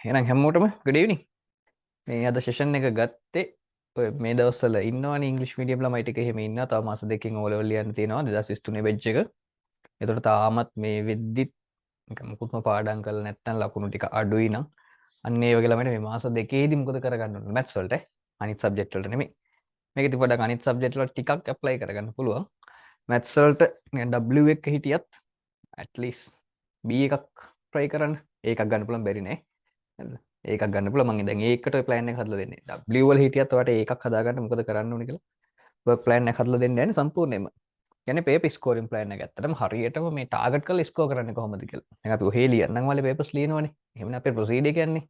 එහෙනම් හැමෝටම good evening. මේ අද සෙෂන් එක ගත්තේ ඔය මේ දවස්වල ඉන්නවනේ ඉංග්‍රීසි මීඩියම් ළමයි ටික එහෙම ඉන්නවා. තව මාස දෙකකින් O level ලියන්න තියෙනවා 2023 බෙච් එක. ඒතකොට තාමත් මේ වෙද්දිත් නිකන් මුකුත්ම පාඩම් කරලා නැත්නම් ලකුණු ටික අඩුයි නම් අන්න ඒ වගේ ළමයිට මේ මාස දෙකේදී මොකද කරගන්න ඕනේ මැත්ස් වලට අනිත් සබ්ජෙක්ට් වලට නෙමෙයි. මේක ඉතින් පොඩ්ඩක් අනිත් සබ්ජෙක්ට් වලට ටිකක් ඇප්ලයි කරගන්න පුළුවන්. මැත්ස් වලට W එක හිටියත් at least B එකක් try කරන්න. ඒකක් ගන්න පුළුවන් බැරි නෑ. හරිද? ඒකක් ගන්න පුළුවන්. මම දැන් ඒකට ඔය plan එක හදලා දෙන්නේ. W වල හිටියත් ඔයාලට ඒකක් හදාගන්න මොකද කරන්න ඕනේ කියලා. ඔය plan එක හදලා දෙන්නේ නැහැ සම්පූර්ණයෙන්ම. කියන්නේ paper scoring plan එක ඇත්තටම හරියටම මේ target කරලා score කරන්නේ කොහොමද කියලා. දැන් අපි ඔහේ ලියන්නම් වල papers ලියනවනේ. එහෙමනේ අපේ procedure කියන්නේ.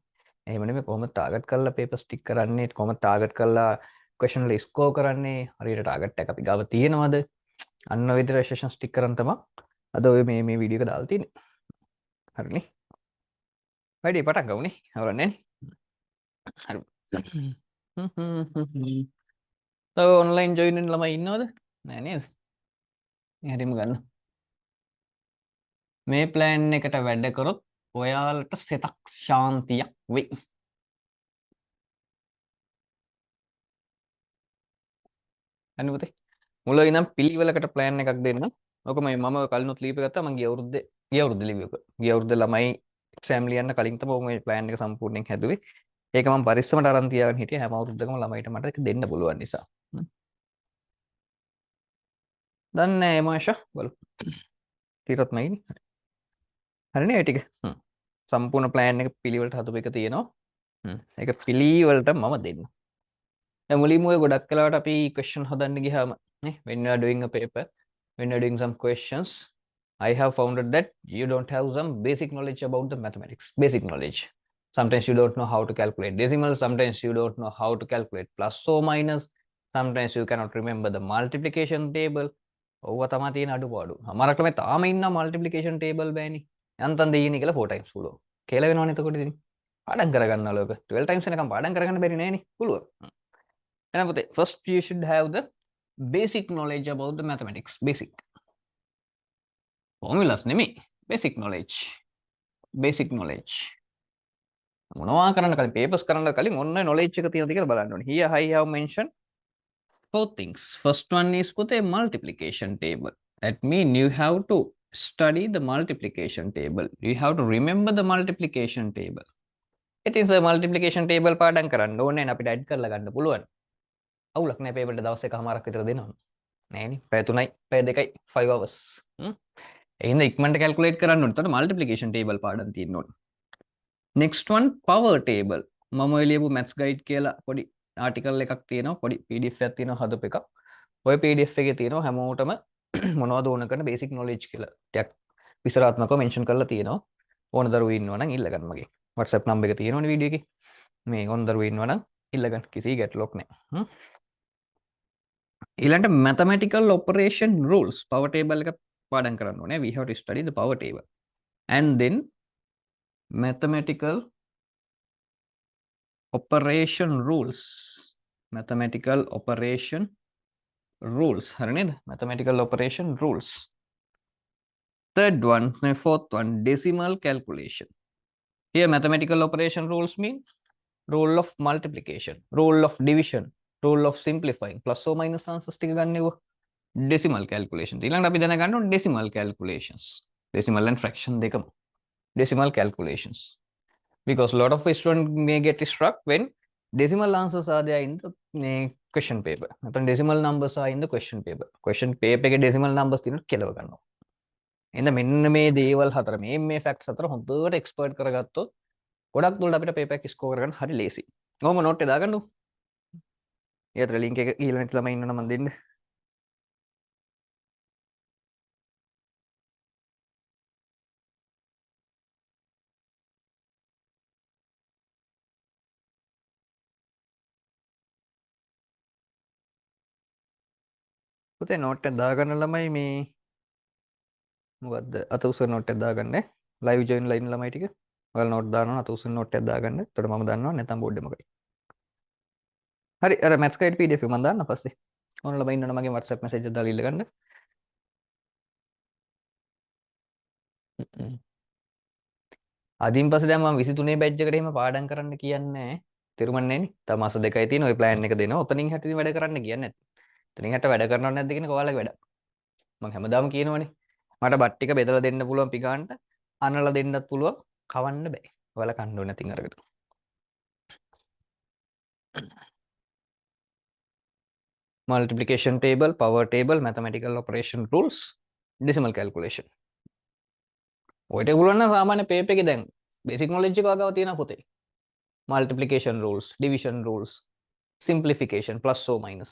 එහෙම නෙමෙයි කොහොමද target කරලා papers stick කරන්නේ, කොහොමද target කරලා question වල score කරන්නේ, හරියට target එක අපි ගාව තියෙනවද? අන්න ඔය විදිහට session stick කරන් තමයි අද ඔය මේ වීඩියෝ එක දාලා තියෙන්නේ. හරිනේ. වැඩි පටන් ගමුනේ. අවරන්නේ හරි. තව ඔන්ලයින් ජොයින් වෙන ළමයි ඉන්නවද? නෑ නේද? හරිම ගන්න. මේ ප්ලෑන් එකට වැඩ කරොත් ඔයාලට සිතක් ශාන්තියක් වෙයි. හරි පුතේ. මුලින් ඉඳන් පිළිවෙලකට ප්ලෑන් එකක් දෙන්න. ඔක මම කලිනුත් ලියපු ගත්තා මම ගිය අවුරුද්දේ ලියුවක. ගිය අවුරුද්දේ ළමයි එක්සෑම් ලියන්න කලින් තමයි මේ ප්ලෑන් එක සම්පූර්ණයෙන් හැදුවේ. ඒක මම පරිස්සමට අරන් තියාගෙන හිටියා හැම අවුරුද්දකම ළමයිට මට ඒක දෙන්න පුළුවන් නිසා. දන්නේ නැහැ මාෂා බලමු. ඊටත් මයිනේ. හරිනේ ඒ ටික. සම්පූර්ණ ප්ලෑන් එක පිළිවෙලට හදපු එක තියෙනවා. ඒක පිළිවෙලට මම දෙන්න. දැන් මුලින්ම ඔය ගොඩක් වෙලාවට අපි question හදන්න ගියාම නේ when you are doing a paper, when you are doing some questions, I have found out that you don't have some basic knowledge about the mathematics. Basic knowledge. Sometimes you don't know how to calculate decimals, sometimes you don't know how to calculate plus or minus, sometimes you cannot remember the multiplication table. ඔව්ව තමයි තියෙන අඩුපාඩු. අමාරට මේ තාම ඉන්න multiplication table බෑනේ. යන්තම් දෙයිනේ කියලා 4 times පුළුවන්. කියලා වෙනවනේ එතකොට ඉතින්. පාඩම් කරගන්නවලු ඔක. 12 times වෙනකම් පාඩම් කරගන්න බැරි නෑනේ. පුළුවන්. එහෙනම් පුතේ first you should have the basic knowledge about the mathematics. Basic. Formulas නෙමෙයි. Basic knowledge. Basic knowledge. මොනවා කරන්න කලින් papers කරන්න කලින් ඔන්න knowledge එක තියෙනවද කියලා බලන්න ඕනේ. Here I have mentioned four things. First one is put a multiplication table. That means you have to study the multiplication table. You have to remember the multiplication table. It is a multiplication table පාඩම් කරන්න ඕනේ අපිට add කරලා ගන්න පුළුවන්. අවුලක් නෑ paper එක දවස් එකමාරක් විතර දෙනවා. නෑනේ. පැය 3යි, පැය 2යි 5 hours. එහෙනම් ඉක්මනට calculate කරන්න ඕනේ. එතකොට multiplication table පාඩම් තියෙන්න ඕනේ. Next one power table. මම ඔය ලියපු maths guide කියලා පොඩි ආටිකල් එකක් තියෙනවා පොඩි PDF එකක් තියෙනවා හදපු එකක්. ඔය PDF එකේ තියෙනවා හැමෝටම මොනවද ඕන කරන basic knowledge කියලා. ටිකක් විස්තරාත්මකව මෙන්ෂන් කරලා තියෙනවා. ඕන දරුවෝ ඉන්නවා නම් ඉල්ලගන්න මගේ. WhatsApp number එක තියෙනවනේ වීඩියෝ එකේ. මේ ඕන දරුවෝ ඉන්නවා නම් ඉල්ලගන්න. කිසි ගැටලුවක් නැහැ. ඊළඟට mathematical operation rules power table එක පාඩම් කරන්න ඕනේ. We have to study the power table. And then mathematical operation rules. Mathematical operation rules. හරි නේද? Mathematical operation rules. Third one, fourth one, decimal calculation. Here mathematical operation rules mean rule of multiplication, rule of division, rule of simplifying, plus or minus answers ටික ගන්නව. Decimal calculation. ඊළඟට අපි දැනගන්න ඕනේ decimal calculations. Decimal and fraction දෙකම. Decimal calculations. Because a lot of students may get struck when decimal answers are there in the question paper. නැත්නම් decimal numbers are in the question paper. Question paper එකේ decimal numbers තියෙනවා කෙලව ගන්නවා. එහෙනම් මෙන්න මේ දේවල් හතර මේ facts හතර හොඳට expert කරගත්තොත් ගොඩක් දුරට අපිට paper එක score කරගන්න හරි ලේසි. කොහොම note එක දාගන්නු. ඊට link එක ඊළඟ නැති ළමයි ඉන්නවනම් මම දෙන්න. පුතේ note එක දාගන්න ළමයි මේ මොකද්ද අත උස note එක දාගන්න live join line ළමයි ටික. ඔයාලා note දානවා අත උස note එක දාගන්න. එතකොට මම දන්නවා නැත්නම් board එක මොකයි. හරි අර maths guide PDF එක මම දාන්න පස්සේ. ඕන ළමයි ඉන්නවනම් මගේ WhatsApp message එක දාලා ඉල්ල ගන්න. අදින් පස්සේ දැන් මම 23 බැච් එකට එහෙම පාඩම් කරන්න කියන්නේ තේරුම්න්නේ නේ. තව මාස දෙකයි තියෙන ওই ප්ලෑන් එක දෙනවා. ඔතනින් හැට ඉතින් වැඩ කරන්න කියන්නේ නැත්. එතනින් හැට වැඩ කරනවද නැද්ද කියන එක ඔයාලගේ වැඩ. මම හැමදාම කියනවනේ. මට බත් ටික බෙදලා දෙන්න පුළුවන් පිකාන්ට. අනලා දෙන්නත් පුළුවන්. කවන්න බෑ. ඔයාලා කන්න ඕනේ නැතින් අරකට. Multiplication table, power table, mathematical operation rules, decimal calculation. ඔය ටික පුළුවන් නම් සාමාන්‍ය පේපර් එකේ දැන් basic knowledge එක වගාව තියෙනවා පොතේ. Multiplication rules, division rules, simplification, plus or minus.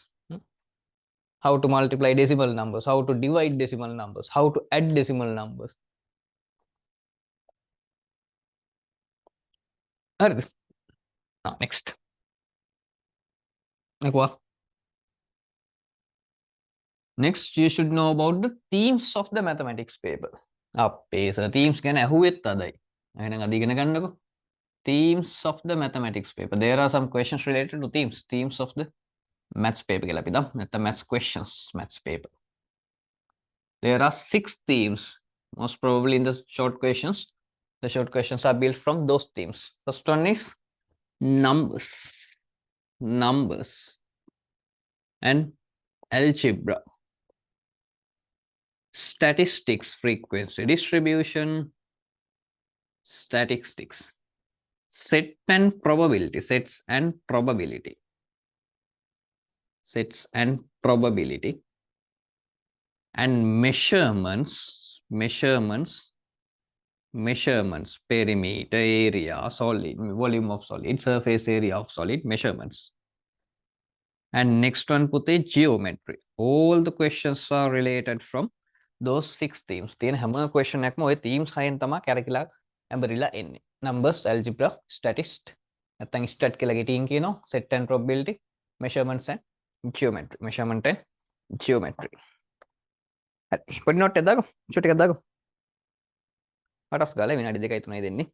How to multiply decimal numbers, how to divide decimal numbers, how to add decimal numbers. හරිද? Next. Next, you should know about the themes of the mathematics paper. අපේ sir themes ගැන ඇහුවෙත් අදයි. එහෙනම් අද ඉගෙන ගන්නකො. Themes of the mathematics paper. There are some questions related to themes. Themes of the maths paper කියලා අපි දාමු. නැත්නම් maths questions maths paper. There are 6 themes. Most probably in the short questions. The short questions are built from those themes. First one is numbers. Numbers. And algebra. Statistics, frequency distribution, statistics, set and probability, sets and probability, sets and probability, and measurements, perimeter, area, solid, volume of solid, surface area of solid, measurements. And next one put a geometry. All the questions are related from those 6 themes. තියෙන හැම question එකක්ම ওই themes හයෙන් තමයි කැරකිලා ඇඹරිලා එන්නේ. Numbers, algebra, statist, නැත්නම් stat කියලා ගෙටින් කියනවා. Set and probability, measurements and geometry. Measurement and geometry. හරි. පොඩි note එකක් දාගමු. short එකක් දාගමු. පටස් ගාලා විනාඩි 2යි 3යි දෙන්නේ.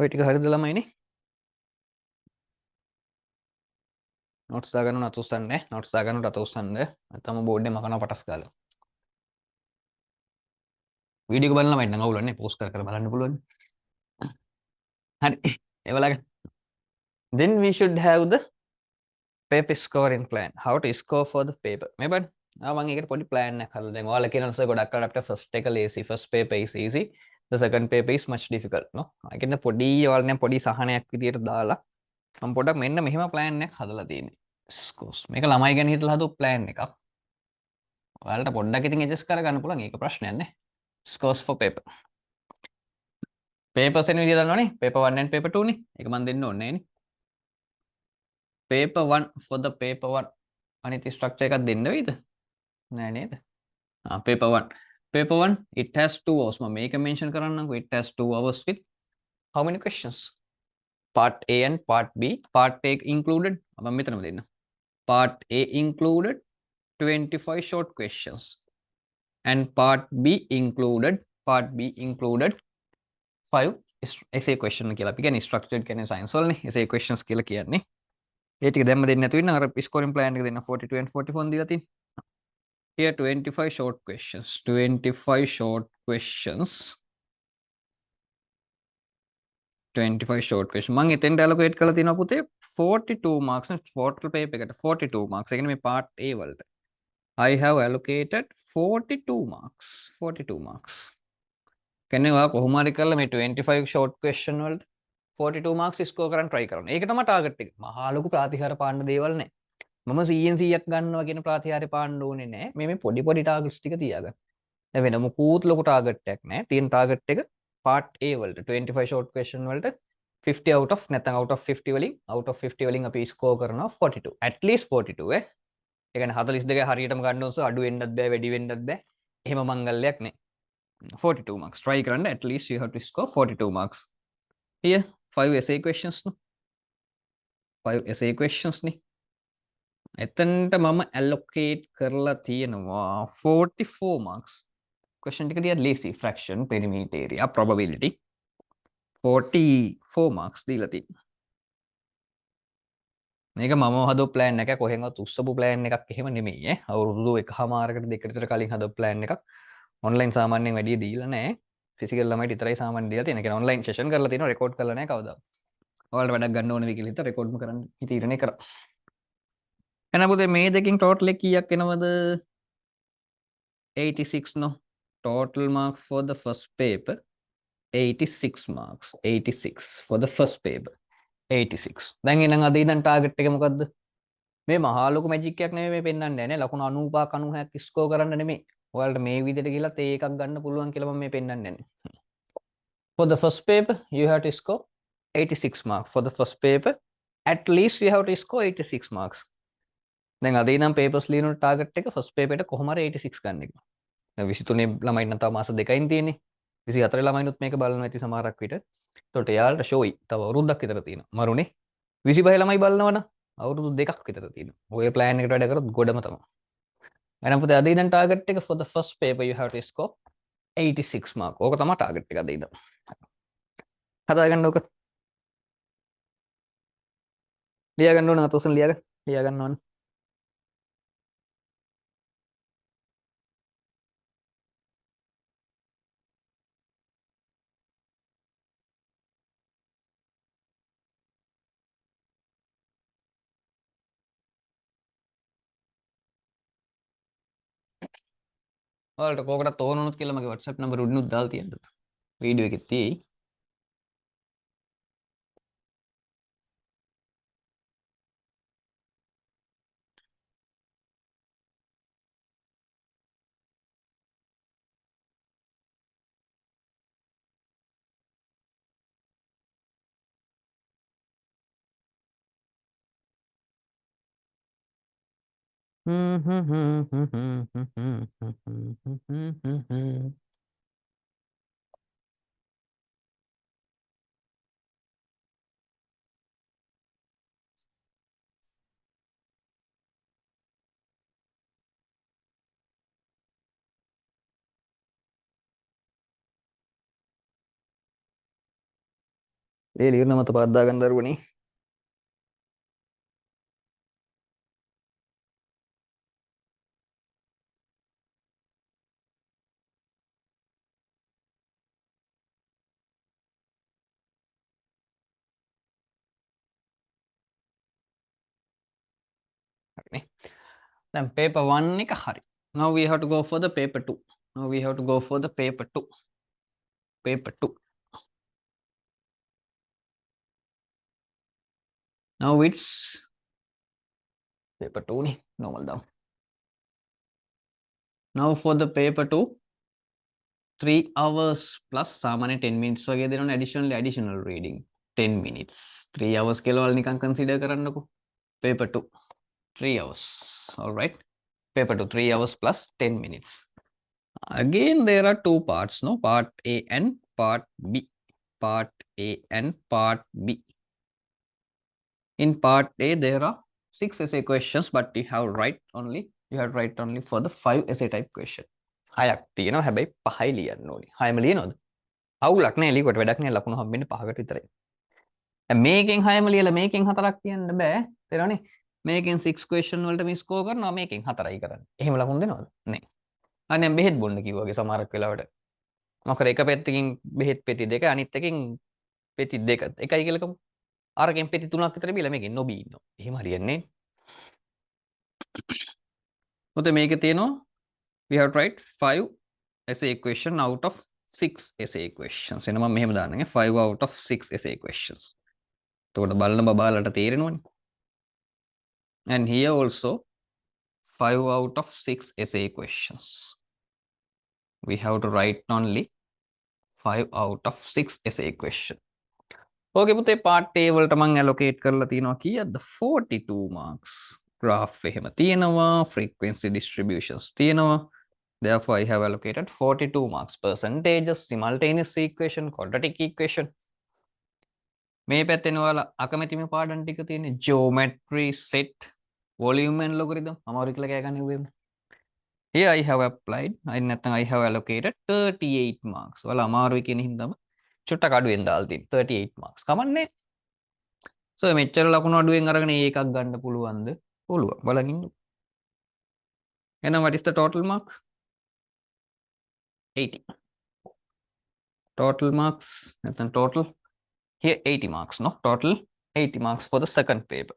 ඔය ටික හරියද ළමයිනේ? notes දාගන්න නතු උස්සන්නේ. notes දාගන්න නතු උස්සන්නේ. නැත්නම් බෝඩ් එකේ මකනවා පටස් ගාලා. වීඩියෝ එක බලන ළමයිට නම් අවුලක් නැහැ. පෝස්ට් කර කර බලන්න පුළුවන්. හරි. ඒ වලක. Then we should have the paper scoring plan. How to score for the paper. මේ බලන්න. මම ඒකට පොඩි plan එකක් හදලා දැන් ඔයාලා කියනවා සර් ගොඩක් කරලා අපිට first එක easy, first paper is easy, the second paper is much difficult no. I කියන පොඩි ඔයාලා නම් පොඩි සහනයක් විදියට දාලා මම පොඩක් මෙන්න මෙහෙම plan එකක් හදලා තියෙන්නේ. scores. මේක ළමයි ගැන හිතලා හදපු plan එකක්. ඔයාලට පොඩ්ඩක් ඉතින් adjust කරගන්න පුළුවන්. ඒක ප්‍රශ්නයක් නෑ. scores for paper. papers එන විදිය දන්නවනේ. paper 1 and paper 2 නේ. ඒක මම දෙන්න ඕනේ නේ. paper 1 for the paper 1 අනිත් structure එකක් දෙන්න වෙයිද? නෑ නේද? paper 1. Paper 1, it has 2 hours. මම මේක mention කරන්නම්කෝ. It has 2 hours with how many questions? Part A and Part B. Part A included. මම මෙතනම දෙන්න. Part A included 25 short questions. And Part B included 5 essay question කියලා අපි කියන්නේ structured කියන්නේ science වලනේ. essay questions කියලා කියන්නේ. ඒ ටික දැම්ම දෙන්න නැතුව ඉන්න අර scoring plan එක දෙන්න 42 and 44 දීලා තියෙන්නේ. Here 25 short questions. 25 short questions. 25 short questions. මම එතෙන්ට allocate කරලා තියෙනවා පුතේ 42 marks නේ total paper එකට 42 marks. ඒ කියන්නේ මේ part A වලට. I have allocated 42 marks. 42 marks. කියන්නේ ඔයා කොහොම හරි කරලා මේ 25 short question වලට 42 marks score කරන්න try කරන්න. ඒක තමයි target එක. මහා ලොකු ප්‍රතිහාර පාන්න දේවල් නැහැ. මම 100ක් ගන්නවා කියන ප්‍රතිහාරය පාන්න ඕනේ නැහැ. මේ පොඩි පොඩි targets ටික තියාගන්න. දැන් වෙන මොකුත් ලොකු target එකක් නැහැ. තියෙන target එක part A වලට 25 short question වලට 50 out of නැත්නම් out of 50 වලින් අපි score කරනවා 42. at least 42 ඈ. ඒ කියන්නේ 42 හරියටම ගන්න ඕනස අඩු වෙන්නත් බෑ වැඩි වෙන්නත් බෑ. එහෙම මංගල්‍යයක් නෑ. 42 marks. Try කරන්න at least you have to score 42 marks. Here 5 essay questions නේ. 5 essay questions නේ. එතනට මම allocate කරලා තියෙනවා 44 marks. Question ටික ටික lazy fraction perimeter area probability 44 marks දීලා තියෙනවා. මේක මම හදපු plan එකක් කොහෙන්වත් උස්සපු plan එකක් එහෙම නෙමෙයි ඈ. අවුරුදු එකහමාරකට දෙකකට විතර කලින් හදපු plan එකක්. online සාමාන්‍යයෙන් වැඩි දීලා නැහැ. physical ළමයිට විතරයි සාමාන්‍ය දීලා තියෙන. ඒ කියන්නේ online session කරලා තියෙනවා record කරලා නැහැ කවදාවත්. ඔයාලට වැඩක් ගන්න ඕන වෙයි කියලා හිතා record කරන්න තීරණය කරා. එහෙනම් පුතේ මේ දෙකෙන් total එක කීයක් එනවද? 86 no. Total marks for the first paper 86 marks. 86 for the first paper. 86. දැන් එහෙනම් අද ඉඳන් target එක මොකද්ද? මේ මහා ලොකු මැජික් එකක් නෙමෙයි මේ පෙන්වන්නේ නේ. ලකුණු 95ක් 96ක් ස්කෝර් කරන්න නෙමෙයි. ඔයාලට මේ විදිහට ගිහලා තේ එකක් ගන්න පුළුවන් කියලා මම මේ පෙන්වන්නේ නැහැ. For the first paper you have to score 86 marks. For the first paper at least you have to score 86 marks. දැන් අද ඉඳන් papers ලියන ටාගට් එක first paper එකට කොහොම හරි 86 ගන්න එක. දැන් 23 ළමයින් නම් තව මාස දෙකයින් තියෙන්නේ. 24 ළමයිනුත් මේක බලනවා ඇති සමහරක් විට. එතකොට එයාලට ෂෝයි තව අවුරුද්දක් විතර තියෙනවා. මරුනේ 25 ළමයි බලනවනම් අවුරුදු දෙකක් විතර තියෙනවා. ඔය plan එකට වැඩ කරොත් ගොඩම තමයි. එහෙනම් පුතේ අද ඉඳන් ටාගට් එක for the first paper you have to score 86 mark. ඕක තමයි ටාගට් එක අද ඉඳන්. හදාගන්න ඕක. ලියා ගන්න ඕන අතොසන් ලියා ගන්න ඕන. ඔයාලට කෝකටත් ඕන වුණොත් කියලා මගේ WhatsApp number උඩිනුත් දාලා තියෙන්න. වීඩියෝ එකේ තියෙයි. ඒ ලියන මත පාද්දා ගන්න දරුවනේ. හරිනේ. දැන් paper 1 එක හරි. Now we have to go for the paper 2. Now we have to go for the paper 2. Paper 2. Now it's paper 2 නේ normal down. Now for the paper 2 3 hours plus සාමාන්‍ය 10 minutes වගේ දෙනවනේ additional reading 10 minutes 3 hours කියලා වල නිකන් consider කරන්නකෝ paper 2 3 hours all right paper 2 3 hours plus 10 minutes again there are two parts no part A and part B part A and part B in part A there are 6 essay questions but you have to write only for the 5 essay type question 6ක් තියෙනවා හැබැයි 5යි ලියන්න ඕනේ 6ම ලියනවද අවුලක් නෑ ලියුවට වැඩක් නෑ ලකුණු හම්බෙන්නේ 5කට විතරයි දැන් මේකෙන් 6ම ලියලා මේකෙන් 4ක් කියන්න බෑ තේරෙනවනේ මේකෙන් 6 question වලට මේ ස්කෝර් කරනවා මේකෙන් 4යි කරන්නේ එහෙම ලකුණු දෙනවද නෑ අනේ බෙහෙත් බොන්න කිව්වාගේ සමහරක් වෙලාවට මොකද එක පැත්තකින් බෙහෙත් පෙති දෙක අනිත් එකකින් පෙති දෙක එකයි කියලා කමු අරකින් පෙති 3ක් විතර බීලා මේකෙන් නොබී ඉන්නවා එහෙම හරියන්නේ මොකද මේකේ තියෙනවා we have to write 5 essay question out of 6 essay questions එනම මෙහෙම දාන්නගේ 5 out of 6 essay questions එතකොට බලන බබාලට තේරෙනවනේ and here also 5 out of 6 essay questions we have to write only 5 out of 6 essay question okay පුතේ part A වලට මම allocate කරලා තියෙනවා කීයක්ද 42 marks graph එහෙම තියෙනවා, frequency distributions තියෙනවා. Therefore, I have allocated 42 marks. Percentages, simultaneous equation, quadratic equation. මේ පැත්තෙන් ඔයාලා අකමැතිම පාඩම් ටික තියෙන්නේ geometry, set, volume and logarithm. අමාරු කියලා කෑ ගන්න නෙවෙයි. Here I have applied, නැත්නම් I have allocated 38 marks. ඔයාලා අමාරුයි කියන හින්දාම චුට්ටක් අඩුවෙන් දාලා තියෙනවා 38 marks. කමන්නේ. So මෙච්චර ලකුණු අඩුවෙන් අරගෙන එකක් ගන්න පුළුවන්ද? පුළුවන්. බලන් ඉන්න. එහෙනම් what is the total mark? 80. Total marks, නැත්නම් total here 80 marks, no? Total 80 marks for the second paper.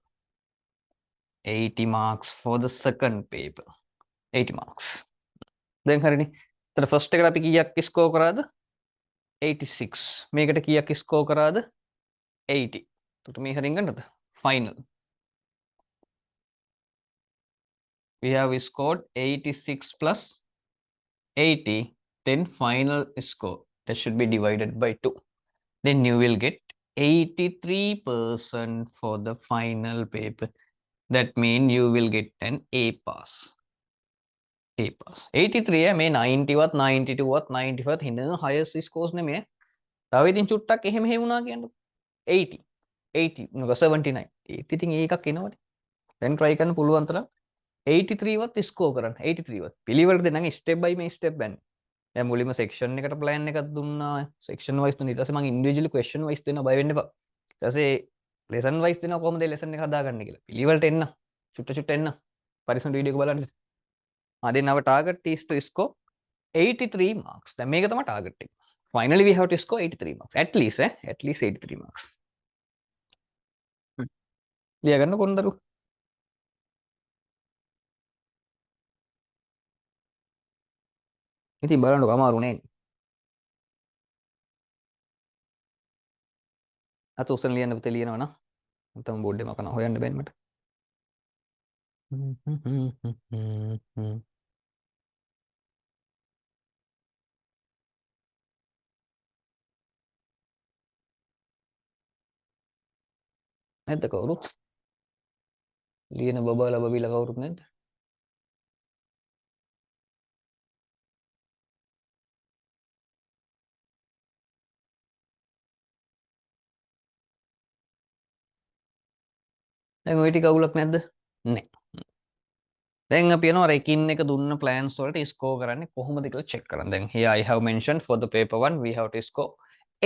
80 marks for the second paper. 80 marks. දැන් හරිනේ. එතන first එකට අපි කීයක් ස්කෝර් කරාද? 86. මේකට කීයක් ස්කෝර් කරාද? 80. එතකොට මේ හරින් ගන්නද? Final. We have scored 86 plus 80. Then final score. That should be divided by 2. Then you will get 83% for the final paper. That means you will get an A pass. A pass. 83 මේ 90වත් 92වත් 95වත් හින highest scores නෙමෙයි. තව ඉතින් චුට්ටක් එහෙම වුණා කියන්නකො. 80 80 79 ඒත් ඉතින් ඒකක් එනවනේ. දැන් try කරන්න පුළුවන් තරම් 83 වත් ස්කෝර් කරන්න. 83 වත්. පිළිවෙලට දෙන්න step by step බෑනේ. දැන් මුලින්ම section එකට plan එකක් දුන්නා. section wise දුන්නා. ඊට පස්සේ මම individually question wise දෙනවා. බය වෙන්න එපා. ඊට පස්සේ lesson wise දෙනවා කොහොමද lesson එක හදාගන්නේ කියලා. පිළිවෙලට එන්න. චුට්ට එන්න. පරිස්සම් වීඩියෝ එක බලන්න. then our target is to score 83 marks. දැන් මේක තමයි target එක. Finally we have to score 83 marks. At least 83 marks. ලියා ගන්න කොන්දරු. ඉතින් බලන්නකො අමාරු නෑනේ. අත උසන් ලියන්න පුතේ ලියනවා නම් නැත්නම් බෝඩ් එකේ මකන හොයන්න බෑනේ මට. නැද්ද කවුරුත්? ලියන බබාලා බබිලා කවුරුත් නැද්ද? දැන් ওই ටික අවුලක් නැද්ද? නෑ. දැන් අපි යනවා රෙකින් එක දුන්න plans වලට score කරන්නේ කොහොමද කියලා check කරන්න. දැන් here I have mentioned for the paper 1 we have to score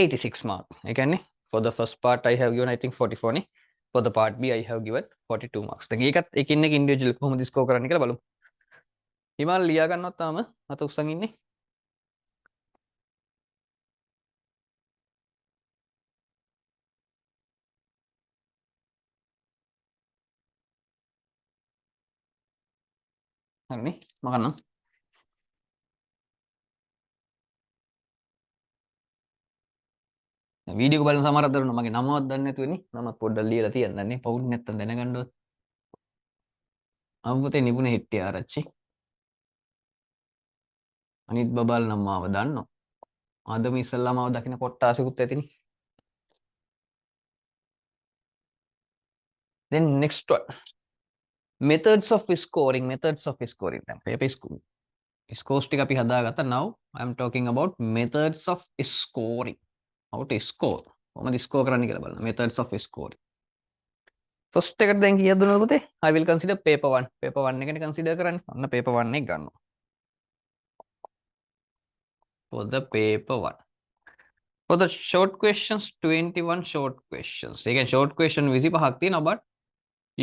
86 mark. ඒ කියන්නේ for the first part I have given I think 44 නේ. For the part B I have given 42 marks. දැන් ඒකත් එකින් එක individual කොහොමද score කරන්නේ කියලා බලමු. හිමල් ලියා ගන්නවත් තාම අත උස්සන් ඉන්නේ. හරිනේ මකන්නම්. වීඩියෝ එක බලන සමහරක් දරුණා මගේ නමවත් දන්නේ නැතුවනේ. නමත් පොඩ්ඩක් ලියලා තියන්නන්නේ. පවුල් නැත්තම් දැනගන්නවත්. අම්පතේ නිපුණ හිටිය ආරච්චි. අනිත් බබාල නම් මාව දන්නවා. අදම ඉස්සල්ලාම මාව දකින්න කොට්ටාසෙකුත් ඇතිනේ. Then next one. Methods of scoring. දැන් paper scores ටික අපි හදාගත්තා. Now I am talking about methods of scoring. How to score. කොහොමද score කරන්න කියලා බලන්න. Methods of scoring. First එකට දැන් කීයක් දුන්නද පුතේ? I will consider paper 1. paper 1 එකනේ consider කරන්නේ. අන්න paper 1 එක ගන්නවා. For the paper 1. For the short questions 21 short questions. Again short question 25ක් තියෙනවා but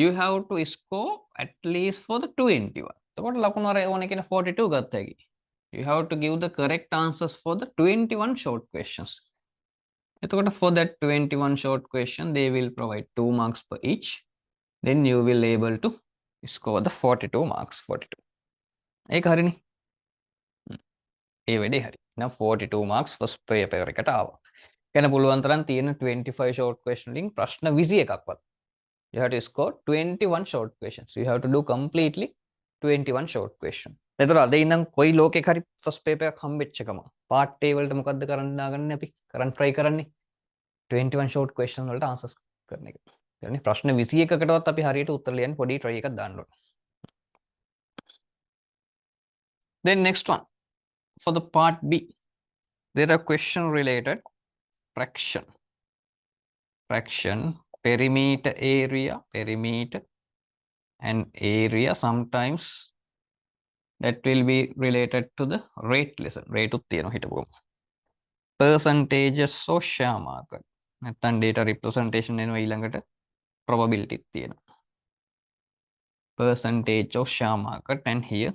you have to score at least for the 21. එතකොට ලකුණු අර ඕනේ කියන 42 ගත්ත හැකි. You have to give the correct answers for the 21 short questions. එතකොට for that 21 short question they will provide 2 marks per each. Then you will able to score the 42 marks. 42. ඒක හරිනේ. ඒ වැඩේ හරි. Now 42 marks first paper එකට ආවා. ගැන පුළුවන් තරම් තියෙන 25 short question වලින් ප්‍රශ්න 21ක්වත්. You have to score 21 short questions. You have to do completely 21 short questions. එතකොට අද ඉඳන් කොයි ලෝකෙක හරි first paper එකක් හම්බෙච්ච එකම part A වලට මොකද්ද කරන්න දාගන්නේ අපි? කරන් try කරන්නේ 21 short question වලට answers කරන එක. එතනනේ ප්‍රශ්න 21කටවත් අපි හරියට උත්තර ලියන්න පොඩි try එකක් දාන්න ඕනේ. Then next one, for the part B, there are question related fraction, perimeter, and area. Sometimes that will be related to the rate lesson. Rate උත්තියන හිටපුවම. Percentages or share market. නැත්තම් data representation එනවා ඊළඟට probability තියෙනවා. Percentage of share market, and here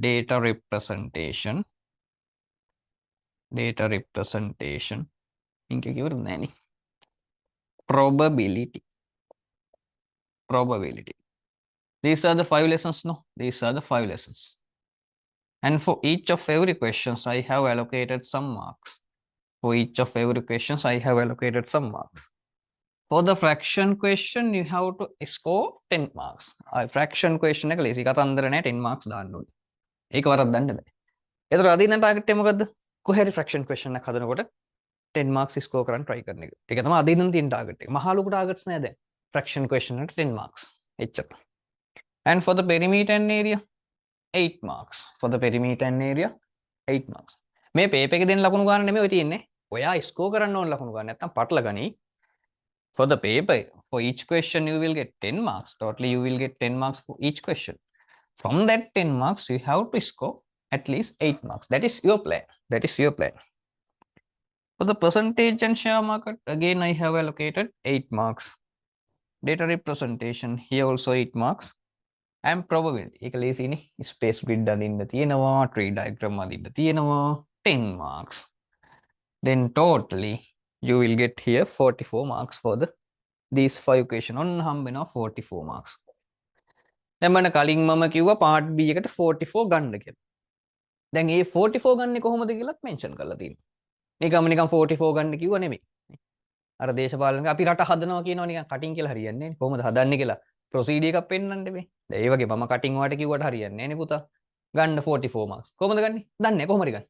data representation ඉන්ක කිව්වද නෑනේ. probability. These are the 5 lessons. No, these are the 5 lessons, and for each of every questions I have allocated some marks. For the fraction question you have to score 10 marks. Fraction question එක ලේසි. කතන්දර නෑ 10 marks දාන්න ඕනේ. ඒක වරද්දන්න බෑ. ඒතර අදින්න ටාගට් එක මොකද්ද? කොහේ හරි fraction question එකක් හදනකොට 10 marks score කරන්න try කරන එක. ඒක තමයි අදින්න තියෙන ටාගට් එක. මහා ලොකු ටාගට්ස් නෑ දැන්. fraction question එකට 10 marks. එච්චර. And for the perimeter and area 8 marks. මේ පේපර් එකේ දෙන ලකුණු ගන්න නෙමෙයි ඔය තියෙන්නේ. ඔයා score කරන්න ඕන ලකුණු ගන්න. නැත්තම් පටල ගනි. For the paper, for each question you will get 10 marks. Totally you will get 10 marks for each question. From that 10 marks you have to score at least 8 marks. That is your plan. For the percentage and share market, again I have allocated 8 marks. Data representation, here also 8 marks. And probability, එක ලේසිනේ. Space grid අදින්න තියෙනවා, tree diagram අදින්න තියෙනවා, 10 marks. Then totally you will get here 44 marks for these 5 question. ඔන්න හම්බ වෙනවා 44 marks. දැන් මම කලින් මම කිව්වා part B එකට 44 ගන්න කියලා. දැන් මේ 44 ගන්නේ කොහොමද කියලාත් මෙන්ෂන් කරලා තියෙනවා. නිකම් 44 ගන්න කිව්ව නෙමෙයි. අර දේශපාලන අපි රට හදනවා කියනවා නිකන් කටින් කියලා හරියන්නේ නැහැ. කොහොමද හදන්නේ කියලා ප්‍රොසීඩර් එකක් පෙන්නන්න මේ. දැන් ඒ වගේ මම කටින් වාට කිව්වට හරියන්නේ නැහැ නේ පුතා. ගන්න 44 marks. කොහොමද ගන්නේ? දන්නේ නැහැ කොහොම හරි ගන්න.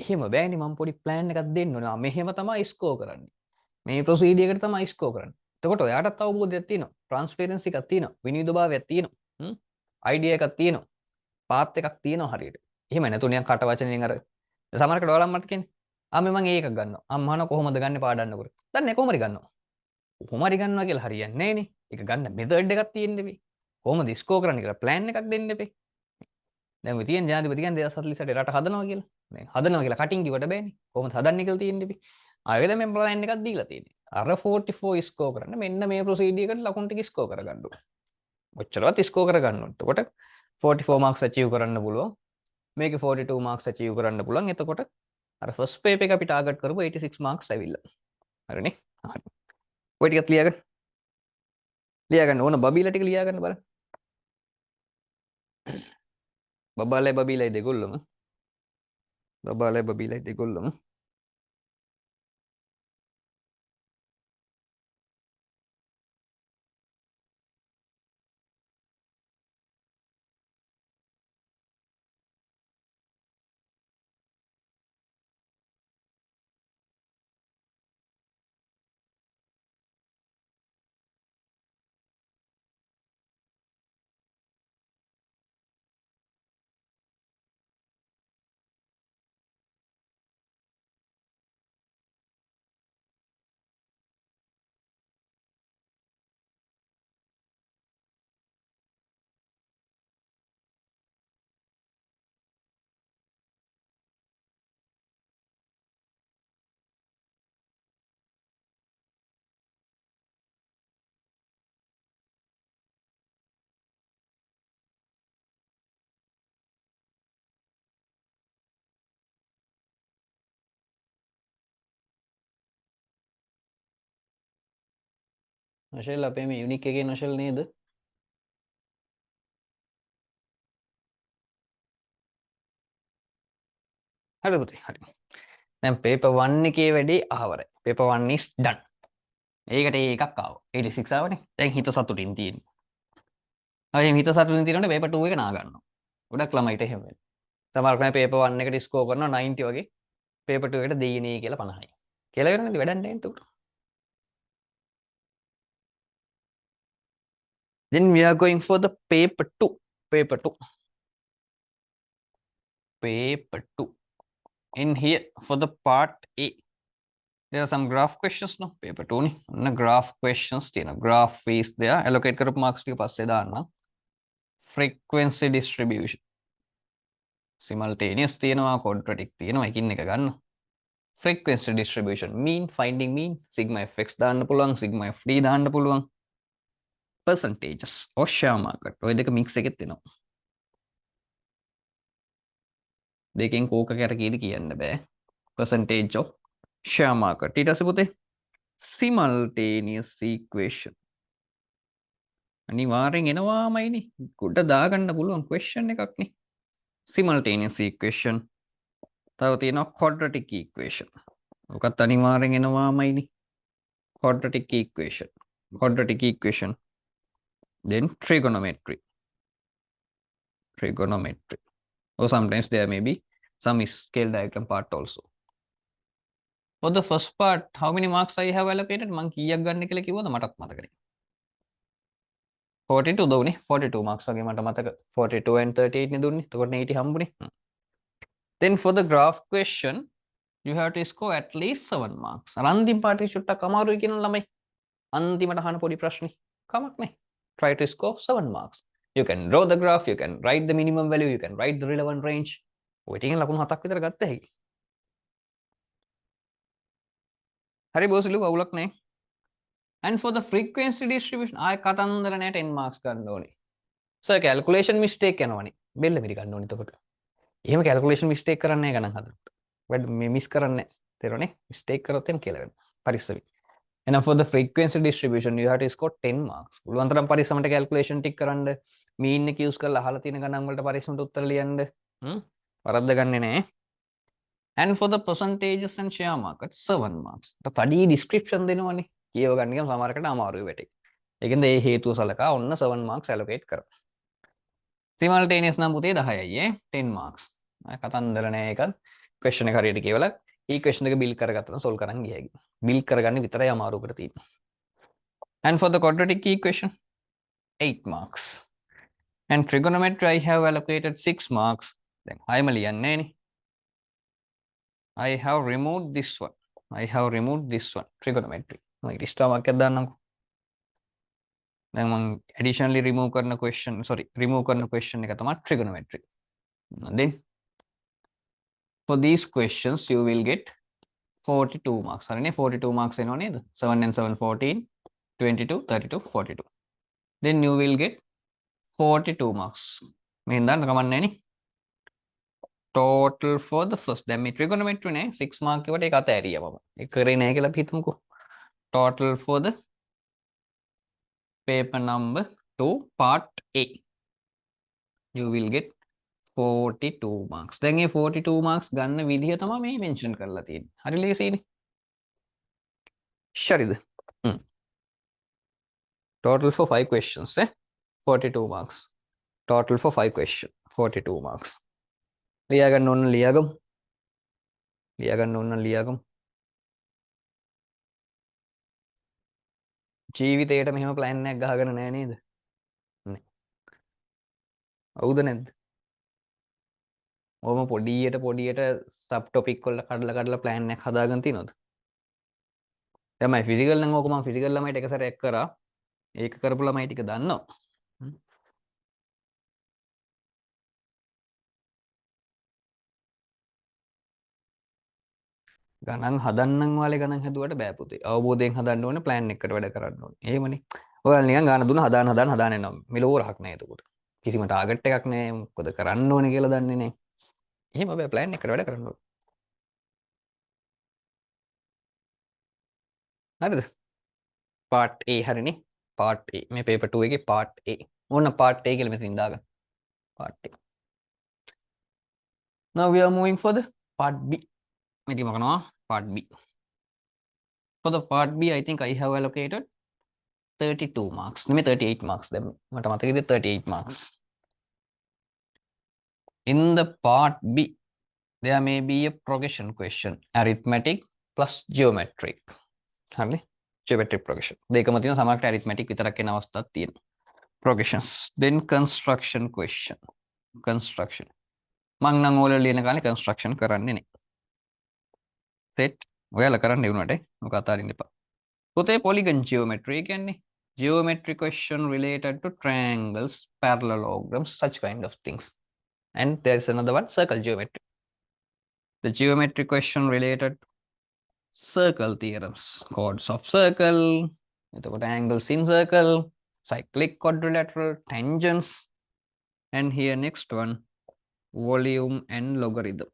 එහෙම බෑනේ මම පොඩි ප්ලෑන් එකක් දෙන්න ඕනේ. මෙහෙම තමයි ස්කෝර් කරන්නේ. මේ ප්‍රොසීඩර් එකට තමයි ස්කෝර් කරන්නේ. එතකොට ඔයාටත් අවබෝධයක් තියෙනවා. ට්‍රාන්ස්පරන්සි එකක් තියෙනවා. විනීතභාවයක් තියෙනවා. අයිඩියා එකක් තියෙනවා. පාත් එකක් තියෙනවා හරියට. එහෙම නැතු නිකන් කට වචනෙන් අර සමහරකට ඔයාලා මට කියන්නේ මම මේක ගන්නවා. අම්මහන කොහොමද ගන්නෙ පාඩන්නකොට. දන්නේ කොහොම හරි ගන්නවා. කොහොම හරි ගන්නවා කියලා හරියන්නේ නැහනේ. ඒක ගන්න මෙතඩ් එකක් තියෙන්න බෑ. කොහොමද ස්කෝර් කරන්න කියලා ප්ලෑන් එකක් දෙන්න බෑ. දැන් ඔය තියෙන ජනාධිපති කියන්නේ 2048 රට හදනවා කියලා. දැන් හදනවා කියලා කටින් කිව්වට බෑනේ. කොහොමද හදන්නේ කියලා තියෙන්න බෑ. ආයෙත් මේ ප්ලෑන් එකක් දීලා තියෙන්නේ. අර 44 ස්කෝර් කරන්න මෙන්න මේ ප්‍රොසීඩර් එකට ලකුණු ටික ස්කෝර් කරගන්න ඕනේ. ඔච්චරවත් ස්කෝර් කරගන්න ඕනේ. එතකොට 44 marks achieve කරන්න පුළුවන්. මේකේ 42 marks achieve කරන්න පුළුවන්. එතකොට අර ෆස්ට් පේපර් එක අපි ටාගට් කරපුවා 86 marks ඇවිල්ලා. හරිනේ? හරි. ඔය ටිකත් ලියාගන්න ඕන බබීලා ටික ලියාගන්න බලන්න. බබාලයි බබීලයි දෙගොල්ලම. නොෂෙල් අපේ මේ යුනික් එකේ නොෂෙල් නේද? හරි පුතේ හරි. දැන් paper 1 එකේ වැඩේ අහවරයි. paper 1 is done. ඒකට එකක් ආවා. 86 ආවනේ. දැන් හිත සතුටින් තියෙන්නේ. හරි හිත සතුටින් තියෙනකොට paper 2 එක නා ගන්නවා. ගොඩක් ළමයිට එහෙම වෙනවා. සමහර කෙනෙක් paper 1 එකට ස්කෝර් කරනවා 90 වගේ. paper 2 එකට දෙයිනේ කියලා 50යි. කියලා කරන්නේ වැඩක් නැහැ නේද උට. Then we are going for the paper 2. Paper 2. Paper 2. In here for the part A, there are some graph questions. No, paper 2 ni. Graph questions. Graph is there. Allocate කරපු marks ටික පස්සේ දාන්න. Frequency distribution. Simultaneous තියෙනවා, quadratic තියෙනවා. එකින් එක ගන්න. Frequency distribution. Mean, finding mean. Sigma fx දාන්න පුළුවන්. Sigma fd දාන්න පුළුවන්. Percentages. or share market. ඔය දෙක mix එකෙත් එනවා. දෙකෙන් කෝක කැට කීයද කියන්න බෑ. Percentage of share market. ඊට පස්සේ පුතේ simultaneous equation. අනිවාර්යෙන් එනවාමයිනේ. ගොඩ දාගන්න පුළුවන් question එකක් නේ. Simultaneous equation. තව තියෙනවා quadratic equation. ඔකත් අනිවාර්යෙන් එනවාමයිනේ. Quadratic equation. Quadratic equation. Then trigonometry. Trigonometry. Or sometimes there may be some scale diagram part also. For the first part, how many marks I have allocated? මං කීයක් ගන්න කියලා කිව්වද මටත් මතක නැහැ. 42 දුන්නේ. 42 marks වගේ මට මතක. 42 and 38 නේ දුන්නේ. එතකොට 80 හම්බුනේ. Then for the graph question, you have to score at least 7 marks. අන්තිම පාඩේ චුට්ටක් අමාරුයි කියන ළමයි. අන්තිමට අහන පොඩි ප්‍රශ්නේ. කමක් නැහැ. Try to score 7 marks. You can draw the graph, you can write the minimum value, you can write the relevant range. ඔය ටිකෙන් ලකුණු 7ක් විතර ගත්ත හැකි. හරි බෝසලු අවුලක් නැහැ. And for the frequency distribution, ආය කතන්දර නැහැ 10 marks ගන්න ඕනේ. So calculation mistake යනවනේ. බෙල්ල මිරි ගන්න ඕනේ එතකොට. එහෙම calculation mistake කරන්නේ නැහැ ගණන් හදනකොට. වැඩ මේ miss කරන්නේ නැහැ. තේරුණේ? mistake කරොත් එම් කියලා වෙනවා. පරිස්සමෙන්. And for the frequency distribution, you have to score 10 marks. පුළුවන් තරම් පරිස්සමට calculation ටික කරන්න. mean එක use කරලා අහලා තියෙන ගණන් වලට පරිස්සමට උත්තර ලියන්න. වරද්ද ගන්නෙ නැහැ. And for the percentages and share market, 7 marks. තඩි description දෙනවනේ. කියව ගන්න ගියම සමහරකට අමාරුයි වැටේ. ඒකෙන්ද ඒ හේතුව සලකා ඔන්න 7 marks allocate කරා. Simultaneous නම් පුතේ 10යි 10 marks. කතන්දර නෑ ඒක. question එක හරියට කියවලා ඒ question එක build කරගත්තා නම් solve කරන්න ගියයි. build කරගන්න විතරයි අමාරුකට තියෙන්නේ. And for the quadratic equation, 8 marks. And trigonometry I have allocated 6 marks. Then I'm ලියන්නේ නේ. I have removed this one. I have removed this one. Trigonometry. මම extra mark එකක් දාන්නම්කෝ. දැන් මම additionally remove කරන question එක තමයි trigonometry. Then for these questions you will get 42 marks. හරිනේ 42 marks එනවා නේද? 7 and 7 14, 22, 32, 42. Then you will get 42 marks. මෙහෙන් දාන්න කමක් නැහැ නේ. Total for the first. දැන් මේ trigonometry නේ 6 mark එකට ඒක අතෑරියා මම. ඒක කරේ නැහැ කියලා අපි හිතමුකෝ. Total for the paper number 2 part A. You will get 42 marks. දැන් මේ 42 marks ගන්න විදිහ තමයි මේ mention කරලා තියෙන්නේ. හරි ලේසියිනේ. ශරිද. Total for 5 questions 42 marks. Total for 5 questions 42 marks. ලියා ගන්න ඕන ලියාගමු. ජීවිතේට මෙහෙම plan එකක් ගහගෙන නැහැ නේද? නේ. හවුද නැද්ද? ඔහොම පොඩියට sub topic වල කඩලා plan එකක් හදාගෙන තියනොත්. දැන් මම physical නම් ඕක මම physical ළමයිට එක සැරයක් කරා. ඒක කරපු ළමයි ටික දන්නවා. ගණන් හදන්නම් වාලේ ගණන් හදුවට බෑ පුතේ. අවබෝධයෙන් හදන්න ඕනේ plan එකකට වැඩ කරන්න ඕනේ. එහෙමනේ. ඔයාලා නිකන් ගාන දුන්න හදාන යනවා. මෙලෝ රහක් නැහැ එතකොට. කිසිම ටාගට් එකක් නැහැ. මොකද කරන්න ඕනේ කියලා දන්නේ නැහැ. එහෙම බෑ plan එකකට වැඩ කරන්න ඕනේ. හරිද? part A හරිනේ. part A. මේ paper 2 එකේ part A. ඕන part A කියලා මෙතනින් දාගන්න. part A. Now we are moving for the part B. මෙතන මොකනවා? part B. For the part B, I think I have allocated 32 marks. නෙමෙයි 38 marks. දැන් මට මතකද 38 marks. In the part B, there may be a progression question. Arithmetic plus geometric. හරිනේ? Geometric progression. දෙකම තියෙන සමහරට arithmetic විතරක් එන අවස්ථාවක් තියෙනවා. progressions then construction question construction මං නම් ඕලෙවල් ලියන කාලේ construction කරන්නේ නේ set ඔයාලා කරන්න ඉවුනට මොක අතාරින්න එපා පුතේ polygon geometry කියන්නේ geometry question related to triangles parallelograms such kind of things and there's another one circle geometry the geometry question related to circle theorems chords of circle එතකොට angles in circle cyclic quadrilateral tangents and here next one volume and logarithm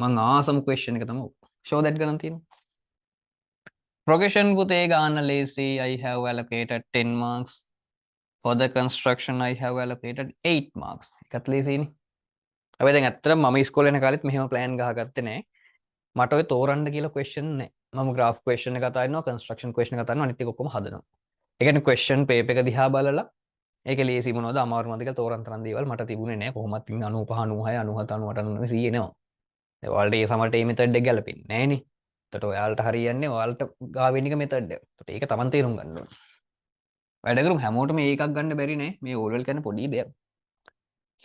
මං ආසම question එක තමයි show that ගණන් තියෙනවා progression පුතේ ගාන ලේසි I have allocated 10 marks for the construction I have allocated 8 marks එකත් ලේසිනේ හැබැයි දැන් ඇත්තටම මම ඉස්කෝලේ යන කාලෙත් මෙහෙම plan ගහගත්තේ නෑ මට ඔය තෝරන්න කියලා question නෑ මම graph question එක අතාරිනවා construction question එක අතාරිනවා අනිත් එක ඔක්කොම හදනවා ඒ කියන්නේ question paper එක දිහා බලලා ඒක ලේසි මොනවද අමාරු මොනවද කියලා තෝරන් තරම් දේවල් මට තිබුණේ නෑ කොහොමත් 95 96 97 98 100 එනවා ඒ ඔයාලට ඒ සමහරට මේ method එක ගැලපෙන්නේ නෑනේ එතකොට ඔයාලට හරියන්නේ ඔයාලට ගාවෙන එක method එක එතකොට ඒක Taman තේරුම් ගන්න ඕනේ වැඩ කරුම් හැමෝටම මේකක් ගන්න බැරි නේ මේ ඕල් වල කියන්නේ පොඩි දෙයක්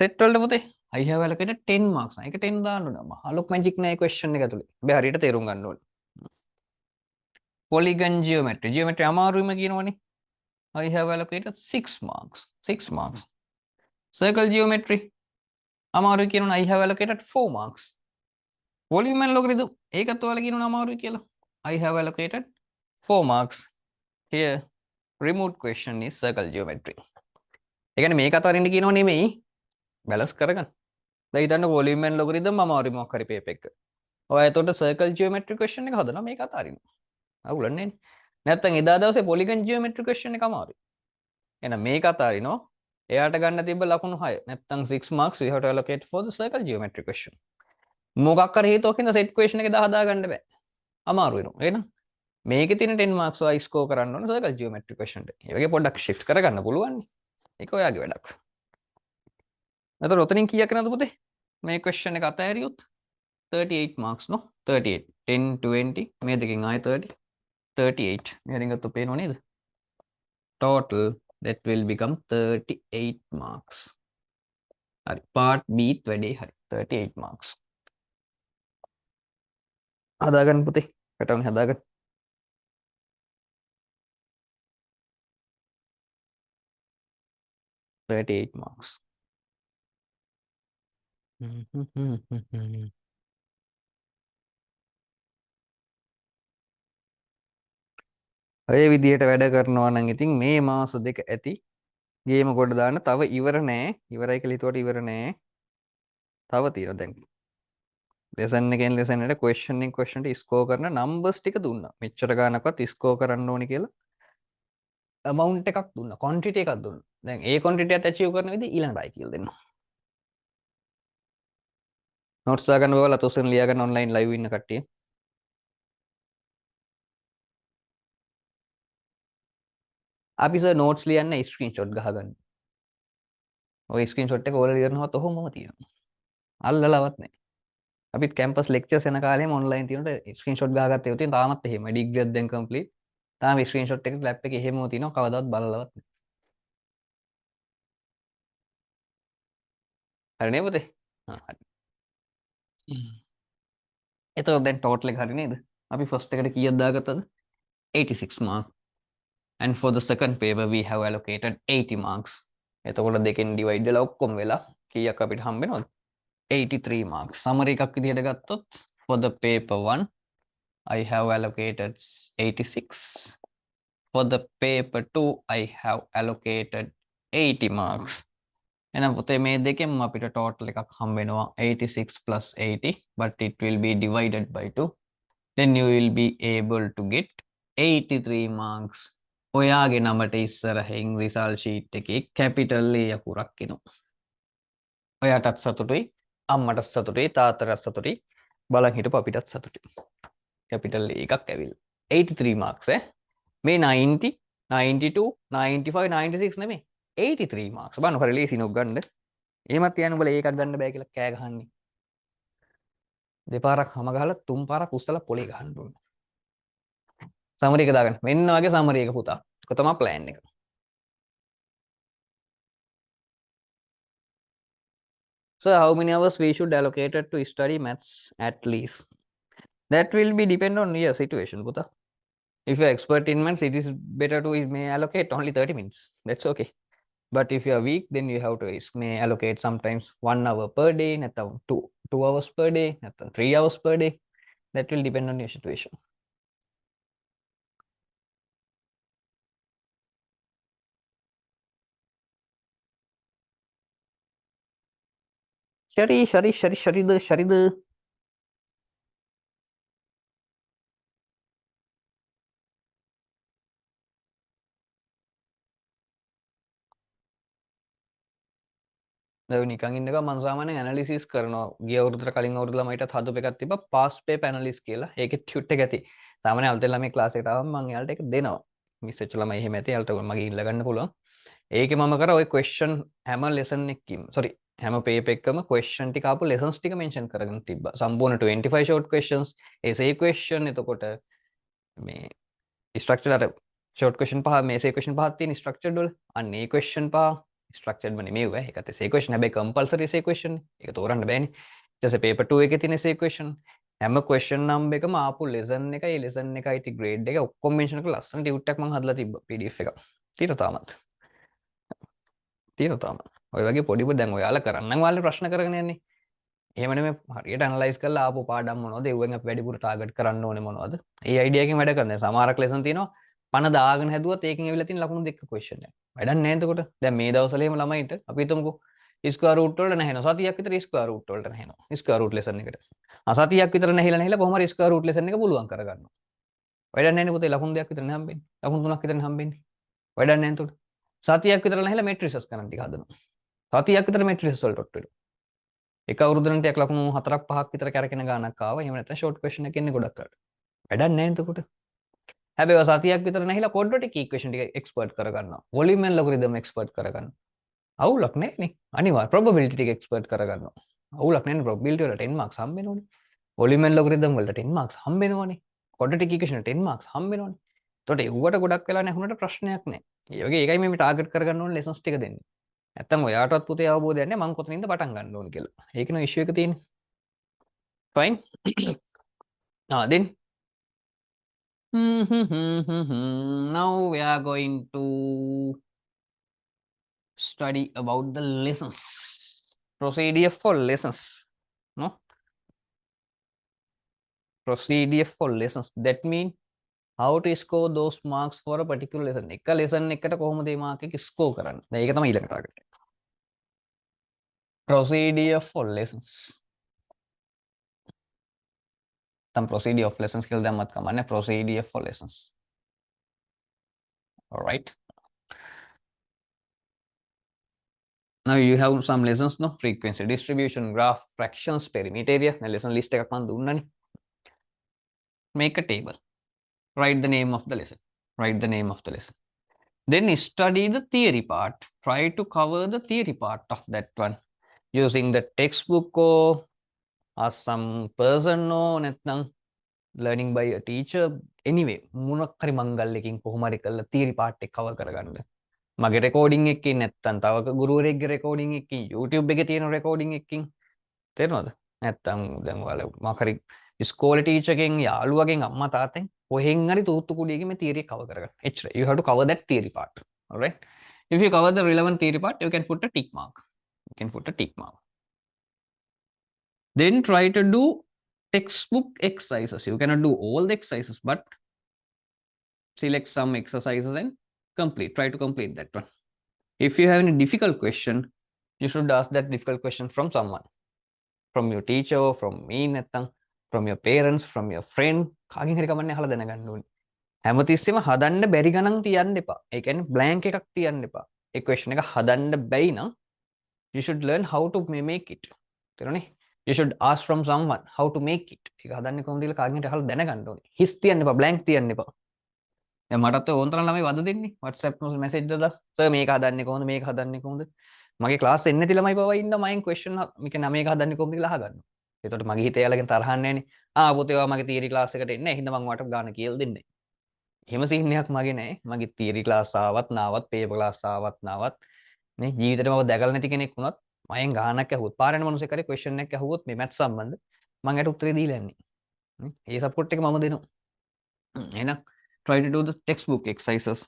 set වලට පුතේ I have allocated 10 marks ඒක 10 දාන්න ඕන මහා ලොක් මැජික් නෑ question එක ඇතුලේ හැබැයි හරියට තේරුම් ගන්න ඕනේ polygon geometry අමාරුයිම කියනවනේ I have allocated 6 marks. 6 marks. Circle geometry. අමාරුයි කියනවා I have allocated 4 marks. Volume and logarithm. ඒකත් ඔයාලා කියනවා අමාරුයි කියලා. I have allocated 4 marks. Here remote question is circle geometry. ඒ කියන්නේ මේක අතරින් කියනව නෙමෙයි. බැලන්ස් කරගන්න. දැන් හිතන්න volume and logarithm අමාරුයි මොකක් හරි paper එක. ඔයා එතකොට circle geometry question එක හදනවා මේක අතරින්. අවුලන්නේ නේ. නැත්තම් එදා දවසේ polygon geometry question එක අමාරුයි. එහෙනම් මේක අතාරිනවා. එයාට ගන්න තිබ්බ ලකුණු 6. නැත්තම් 6 marks we have to allocate for the circle geometry question. මොකක් හරි හේතුවකින් set question එකේ 10 දාගන්න බෑ. අමාරු වෙනවා. එහෙනම් මේකේ තියෙන 10 marks ඔය score කරන්න ඕන circle geometry question එක. ඒ වගේ පොඩ්ඩක් shift කරගන්න පුළුවන් නේ. ඒක ඔයාගේ වැඩක්. එතකොට ඔතනින් කීයක් වෙනවද පුතේ? මේ question එක අතෑරියොත් 38 marks no 38 10 20 මේ දෙකෙන් ආයෙ 30 38 මෙහෙරින් ගත්තොත් පේනව නේද? Total that will become 38 marks. Hari, part B වැඩේ හරි 38 marks. හදාගන්න පුතේ. pattern හදාගන්න. $38 marks. ඔය විදිහට වැඩ කරනවා නම් ඉතින් මේ මාස දෙක ඇති ගේම කොට දාන්න තව ඉවර නෑ ඉවරයි කියලා හිතුවට ඉවර නෑ තව තියෙනවා දැන් lesson එකෙන් lesson එකට question එක question එක score කරන numbers ටික දුන්නා මෙච්චර ගානක්වත් score කරන්න ඕනි කියලා amount එකක් දුන්නා quantity එකක් දුන්නා දැන් ඒ quantity එකත් achieve කරන විදිහ ඊළඟටයි කියලා දෙන්න notes දාගන්න බවලා අතොස්සෙන් ලියා ගන්න online live ඉන්න කට්ටිය අපි සර් notes ලියන්න screenshot ගහගන්න ඔය screenshot එක ඕල ලියනවත් ඔහොමම තියෙනවා අල්ලලවත් නැහැ අපිත් කැම්පස් ලෙක්චර්ස් යන කාලේම ඔන්ලයින් තියෙනට ස්ක්‍රීන්ෂොට් ගහගත්තේ උතින් තාමත් එහෙම ඩිග්‍රියක් දැන් කම්ප්ලීට් තාම ස්ක්‍රීන්ෂොට් එක ලැප් එකේ එහෙමම තියෙනවා කවදාවත් බලලවත් නැහැ හරි නේ පුතේ හරි එතකොට දැන් ටෝටල් එක හරි නේද අපි ෆස්ට් එකට කීයක් දාගත්තද 86 mark and for the second paper we have allocated 80 marks එතකොට දෙකෙන් ඩිවයිඩ් වෙලා ඔක්කොම වෙලා කීයක් අපිට හම්බ වෙනවද 83 marks summary එකක් විදිහට ගත්තොත් for the paper 1 I have allocated 86 for the paper 2 I have allocated 80 marks එහෙනම් පුතේ මේ දෙකෙන්ම අපිට total එකක් හම්බ වෙනවා 86 plus 80 but it will be divided by 2 then you will be able to get 83 marks ඔයාගේ නමට ඉස්සරහින් result sheet එකේ capital A අකුරක් එනවා ඔයාටත් සතුටුයි අම්මට සතුටුයි තාත්තට සතුටුයි බලන් හිටපු අපිටත් සතුටුයි capital A එකක් ඇවිල්ලා 83 marks මේ 90 92 95 96 නෙමෙයි 83 marks බලන්න හරිය ලේසි නෝක් ගන්න එහෙමත් කියන්නේ උඹලා ඒකක් ගන්න බෑ කියලා කෑ ගහන්නේ දෙපාරක් හැම ගහලා තුන් පාරක් උස්සලා පොලේ ගහන්න ඕනේ සමරි එක දාගන්න මෙන්න වගේ සමරි එක පුතා ඔක තමයි plan එක. So how many hours we should allocate to study maths at least? That will be depend on your situation, puta. If you're expert in maths, it is better to may allocate only 30 minutes. That's okay. But if you're weak, then you have to may allocate sometimes 1 hour per day, two hours per day, 3 hours per day. That will depend on your situation. Shari. නිකන් ඉන්නක මම සාමාන්‍යයෙන් analysis කරනවා ගිය අවුරුද්දට කලින් අවුරුදු ළමයිටත් හදපු එකක් තිබ්බා පාස් පේපර් ඇනලිස් කියලා. ඒකේ ටියුට් එක ඇති. සාමාන්‍ය අලුතෙන් ළමයි ක්ලාස් එකට ආවම මම එයාලට ඒක දෙනවා. මිස් වෙච්ච ළමයි එහෙම ඇති. එයාලට මගේ ඉල්ල ගන්න පුළුවන්. ඒකේ මම කර ඔය ක්වෙස්චන් හැම ලෙසන් එකකින්ම හැම පේපර් එකකම ක්වෙස්චන් ටික ආපු ලෙසන්ස් ටික මෙන්ෂන් කරගෙන තිබ්බා. සම්පූර්ණ 25 ෂෝට් ක්වෙස්චන්ස්, එසේ ක්වෙස්චන් එතකොට මේ ස්ට්‍රක්චර් අර ෂෝට් ක්වෙස්චන් පහ මේසේ ක්වෙස්චන් පහක් තියෙන ස්ට්‍රක්චර්ඩ් වල අන්න ඒ ක්වෙස්චන් පහ ස්ට්‍රක්චර්ඩ් වනේ මේව ඒකත් එසේ ක්වෙස්චන් හැබැයි කම්පල්සරි එසේ ක්වෙස්චන් ඒක තෝරන්න බෑනේ ඊට පස්සේ පේපර් 2 එකේ තියෙන එසේ ක්වෙස්චන් හැම ක්වෙස්චන් නම්බර් එකම ආපු ලෙසන් එකයි ඒ ලෙසන් එකයි ති ග්‍රේඩ් එක ඔක්කොම මෙන්ෂන් කරලා ලස්සන ටියුට් එකක් මම හදලා තිබ්බා PDF එකක් තියෙනවා තාමත් ඔය වගේ පොඩි පොඩි දැන් ඔයාලා කරන්න නම් ඔයාලා ප්‍රශ්න කරගෙන යන්නේ එහෙම නෙමෙයි හරියට ඇනලයිස් කරලා ආපු පාඩම් මොනවද ඒවෙන් අපි වැඩිපුර ටාගට් කරන්න ඕනේ මොනවද ඒ අයිඩියා එකෙන් වැඩ කරන්නේ සමහරක් ලෙසන් තියෙනවා පණ දාගෙන හැදුවත් ඒකෙන් ඇවිල්ලා තියෙන ලකුණු දෙක ක්වෙස්චන් එක වැඩක් නැහැ එතකොට දැන් මේ දවස්වල එහෙම ළමයින්ට අපි හිතමුකෝ ස්ක්වයර් රූට් වලට නැහෙනවා සතියක් විතර ස්ක්වයර් රූට් වලට නැහෙනවා ස්ක්වයර් රූට් ලෙසන් එකට සතියක් විතර නැහිලා කොහොම හරි ස්ක්වයර් රූට් ලෙසන් එක පුළුවන් කරගන්නවා වැඩක් නැහැ නේ පුතේ ලකුණු දෙකක් විතර නේ හම්බෙන්නේ ලකුණු තුනක් විතර නේ හම්බෙන්නේ වැඩක් නැහැ එතකොට සතියක් විතර නැහිලා මේට්‍රිසස් කරන් ටික හදනවා සතියක් විතර මේට්‍රිසස් වලට ඔට්ටු වෙනවා එක අවුරුද්දකට යක් ලකුණු 4ක් 5ක් විතර කැරකෙන ගානක් ආවා. එහෙම නැත්නම් ෂෝට් ක්වෙස්චන් එකක් එන්නේ ගොඩක් කරලා. වැඩක් නැහැ එතකොට. හැබැයි ඔය සතියක් විතර නැහිලා කොඩ්ඩොටික් ඉක්වේෂන් ටික එක්ස්පර්ට් කරගන්නවා. වොලියුම් ඇන් ලොගරිතම් එක්ස්පර්ට් කරගන්නවා. අවුලක් නැහැ නේ. අනිවාර්ය ප්‍රොබබිලිටි ටික එක්ස්පර්ට් කරගන්නවා. අවුලක් නැහැ නේ ප්‍රොබබිලිටි වල 10 මාක්ස් හම්බෙනවනේ. වොලියුම් ඇන් ලොගරිතම් වලට 10 මාක්ස් හම්බෙනවනේ. කොඩ්ඩොටික් ඉක්වේෂන් 10 මාක්ස් හම්බෙනවනේ. එතකොට ඒවට ගොඩක් වෙලා නැහුනට ප්‍රශ්නයක් නැහැ. ඒ වගේ ඒකයි මේ ටාගට් කරගන්න ඕනේ ලෙසන්ස් ටික දෙන්නේ. නැත්තම් ඔයාටවත් පුතේ අවබෝධයක් නැහැ මං කොතනින්ද පටන් ගන්න ඕනේ කියලා. ඒක නේ ඉෂුව එක තියෙන්නේ. Fine. Then now we are going to study about the lessons. Procedure for lessons. No? Procedure for lessons. That means how to score those marks for a particular lesson. එක lesson එකට කොහොමද මේ මාක් එක score කරන්නේ? දැන් ඒක තමයි ඊළඟ target. Procedure for lessons. Procedure of lessons කියලා දැම්මත් කමන්නේ procedure for lessons. All right. Now you have some lessons, no? Frequency distribution, graph, fractions, perimeter area. Now lesson list එකක් මම දුන්නානේ. Make a table. Write the name of the lesson. Write the name of the lesson. Then study the theory part. Try to cover the theory part of that one using the textbook or ask some person or නැත්නම් learning by a teacher. Anyway, මොනක් හරි මංගල්‍යකින් කොහොම හරි කරලා theory part එක cover කරගන්න. මගේ recording එකකින් නැත්තම් තව ගුරුවරයෙක්ගේ රෙකෝඩින් එකකින් YouTube එකේ තියෙන රෙකෝඩින් එකකින් තේරෙනවද නැත්තම් දැන් ඔයාලා මොකක් හරි ඉස්කෝලේ ටීචර් කෙන් යාළුවගෙන් අම්මා තාත්තෙන් කොහෙන් හරි තූත්තු කුඩියකින් මේ theory cover කරගන්න. එච්චරයි. You have to cover that theory part. All right. If you cover the relevant theory part, you can put a tick mark. You can put a tick mark. Then try to do textbook exercises. You cannot do all the exercises, but select some exercises and complete. Try to complete that one. If you have any difficult question, you should ask that difficult question from someone, from your teacher, from me නැත්තම් from your parents, from your friend. කාගෙන් හරි කමන්නේ අහලා දැනගන්න ඕනේ. හැමතිස්සෙම හදන්න බැරි ගණන් තියන්න එපා. ඒ කියන්නේ blank එකක් තියන්න එපා. ඒ question එක හදන්න බැයි නම් you should learn how to make it. තේරුණේ? You should ask from someone how to make it. ඒක හදන්නේ කොහොමද කියලා කාගෙන් හරි අහලා දැනගන්න ඕනේ. හිස් තියන්න එපා, blank තියන්න එපා. දැන් මටත් ඔය ඕන්තරම් ළමයි වද දෙන්නේ WhatsApp message දාලා සර් මේක හදන්නේ කොහොමද මේක හදන්නේ කොහොමද මගේ ක්ලාස් එන්නේ නැති ළමයි පවා ඉන්න මයින් question මේක මේක හදන්නේ කොහොමද කියලා අහගන්නවා. එතකොට මගේ හිතේ යාලගෙන් තරහක් නැහැනේ. පුතේ ඔයා මගේ තියරි ක්ලාස් එකට එන්නේ නැහැ. හින්දා මම ඔයාලට ගාන කියලා දෙන්නේ. එහෙම සීන් එකක් මගේ නෑ. මගේ තියරි ක්ලාස් ආවත් නාවත් පේපර් ක්ලාස් ආවත් නාවත් මේ ජීවිතේට මම දැකලා නැති කෙනෙක් වුණත් මයෙන් ගානක් ඇහුවොත් පාරේන මිනිස්සෙක් හරි ක්වෙස්චන් එකක් ඇහුවොත් මේ මැත් සම්බන්ධ මම ඒකට උත්තරේ දීලා යන්නේ. ඒ සපෝට් එක මම දෙනවා. එහෙනම් try to do the textbook exercises,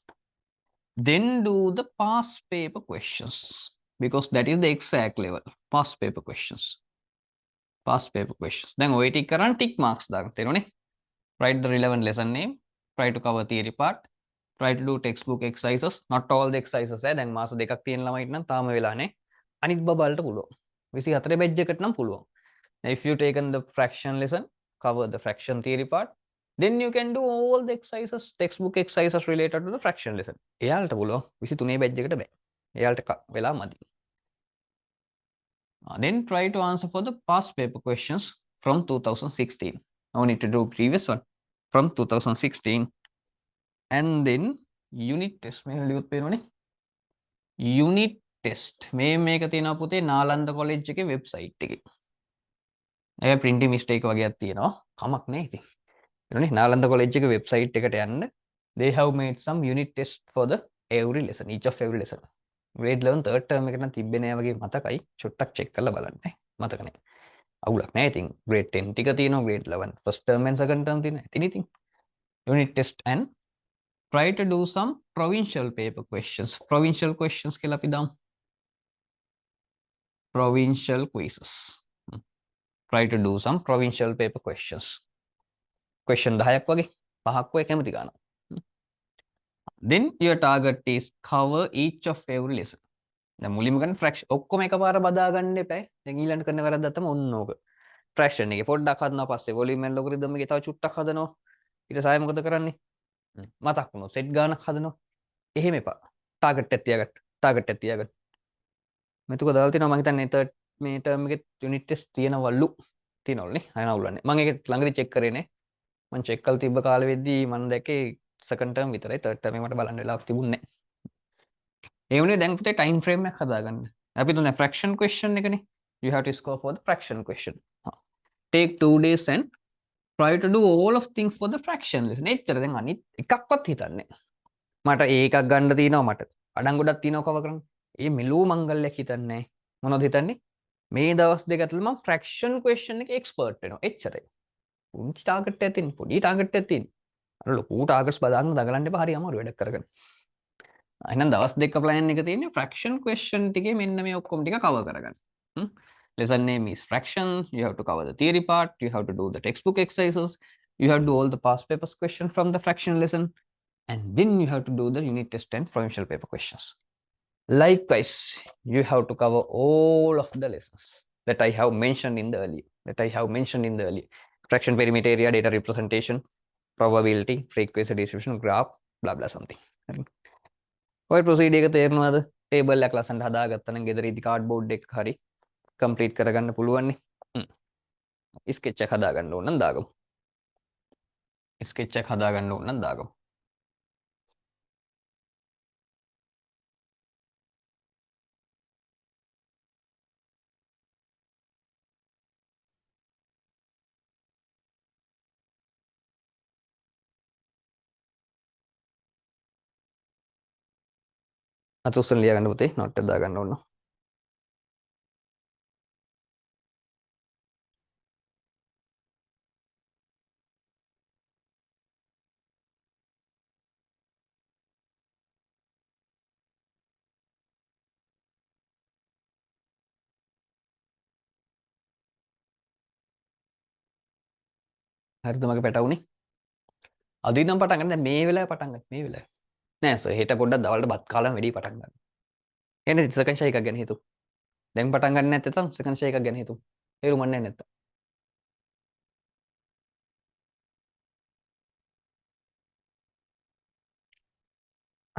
then do the past paper questions, because that is the exact level. Past paper questions. Past paper questions. දැන් ඔය ටික කරන් tick marks දාගන්න තේරුණේ? Write the relevant lesson name, try to cover theory part, try to do textbook exercises, not all the exercises දැන් මාස දෙකක් තියෙන ළමයිට නම් තාම වෙලා නැහැ. අනිත් බබල්ට පුළුවන්. 24 බැච් එකට නම් පුළුවන්. Now if you taken the fraction lesson, cover the fraction theory part, then you can do all the exercises, textbook exercises related to the fraction lesson. එයාලට පුළුවන් 23 බැච් එකට බෑ. එයාලට වෙලා මදි. Then try to answer for the past paper questions from 2016. No need to do previous one. From 2016. And then unit test. Unit test. මේක තියෙනවා පුතේ නාලන්ද කොලෙජ් එකේ වෙබ්සයිට් එකේ. ඒක printing mistake වගේක් තියෙනවා. කමක් නැහැ ඉතින්. ඒනනේ නාලන්ද කොලෙජ් එකේ වෙබ්සයිට් එකට යන්න. They have made some unit test for the every lesson, each of every lesson. grade 11 third term එකට නම් තිබ්බේ නෑ වගේ මතකයි. චුට්ටක් check කරලා බලන්න. මතක නෑ. අවුලක් නෑ ඉතින්. grade 10 ටික තියෙනවා grade 11 first term and second term තියෙනවා. ඉතින් unit test and try to do some provincial paper questions. Provincial questions කියලා අපි දාමු. Provincial quizzes. Try to do some provincial paper questions. Question 10ක් වගේ 5ක් වගේ කැමති ගන්නවා. Then your target is cover each of every lesson. දැන් මුලින්ම ගන්න fraction ඔක්කොම එකපාර බදා ගන්න එපා. දැන් ඊළඟට කරන වැරද්ද තමයි ඔන්න ඕක. fraction එකේ පොඩ්ඩක් හදනවා පස්සේ volume and logarithm එකේ තව චුට්ටක් හදනවා. ඊට සාය මොකද කරන්නේ? මතක් වුණොත් set ගානක් හදනවා. එහෙම එපා. target එක තියාගන්න. target එක තියාගන්න. මෙතුක දාලා තිනවා මම හිතන්නේ මේ term එකේ unit test තියෙනවලු. තියෙනවලුනේ. අය නවුලන්නේ. මම ඒක ළඟදී check කරේ නේ. මම check කරලා තිබ්බ කාලෙ වෙද්දී මම දැක්කේ second term විතරයි third term එක මට බලන්න වෙලාවක් තිබුණේ නැහැ. ඒ වුණේ දැන් පුතේ time frame එකක් හදාගන්න. අපි දුන්නේ fraction question එකනේ. You have to score for the fraction question. Take 2 days and try to do all of things for the fraction lesson. එච්චර දැන් අනිත් එකක්වත් හිතන්නේ. මට ඒකක් ගන්න තියෙනවා මට. අඩන් ගොඩක් තියෙනවා කව කරන්න. ඒ මෙලෝ මංගල්‍යයක් හිතන්නේ නැහැ. මොනවද හිතන්නේ? මේ දවස් දෙක ඇතුළත මම fraction question එකේ expert වෙනවා. එච්චරයි. පුංචි target එකක් තියෙන. පොඩි target එකක් තියෙන. අර ලොකු targets බදාගෙන දගලන්න එපා. හරි අමාරු වැඩක් කරගන්න. එහෙනම් දවස් දෙක plan එක තියෙන්නේ fraction question ටිකේ මෙන්න මේ ඔක්කොම ටික cover කරගන්න. Lesson name is fraction. You have to cover the theory part. You have to do the textbook exercises. You have to do all the past papers question from the fraction lesson. And then you have to do the unit test and provincial paper questions. Likewise, you have to cover all of the lessons that I have mentioned in the earlier. Fraction, perimeter, area, data representation, probability, frequency distribution, graph, blah blah something. ඔය ප්‍රොසීඩර් එක තේරෙනවද? Table එකක් ලස්සනට හදාගත්තා නම් ගෙදර ඉදි cardboard එකක් හරි කම්ප්ලීට් කරගන්න පුළුවන් නේ. ස්කෙච් එකක් හදාගන්න ඕන නම් දාගමු. ස්කෙච් එකක් හදාගන්න ඕන නම් දාගමු. අත උස්සන ලියා ගන්න පුතේ නෝට් එක දාගන්න ඕන. හරිද මගේ පැටවුනේ? අද ඉඳන් පටන් ගන්න. දැන් මේ වෙලාවේ පටන් ගන්න. මේ වෙලාවේ. නෑ සර් හෙට පොඩ්ඩක් දවල්ට බත් කාලා වැඩි පටන් ගන්න. එන්නේ සෙකන්ඩ් ෂයි එකක් ගැන හිතුව. දැන් පටන් ගන්න නැත්නම් සෙකන්ඩ් ෂයි එකක් ගැන හිතුව. තේරුම් ගන්න නැත්තම්.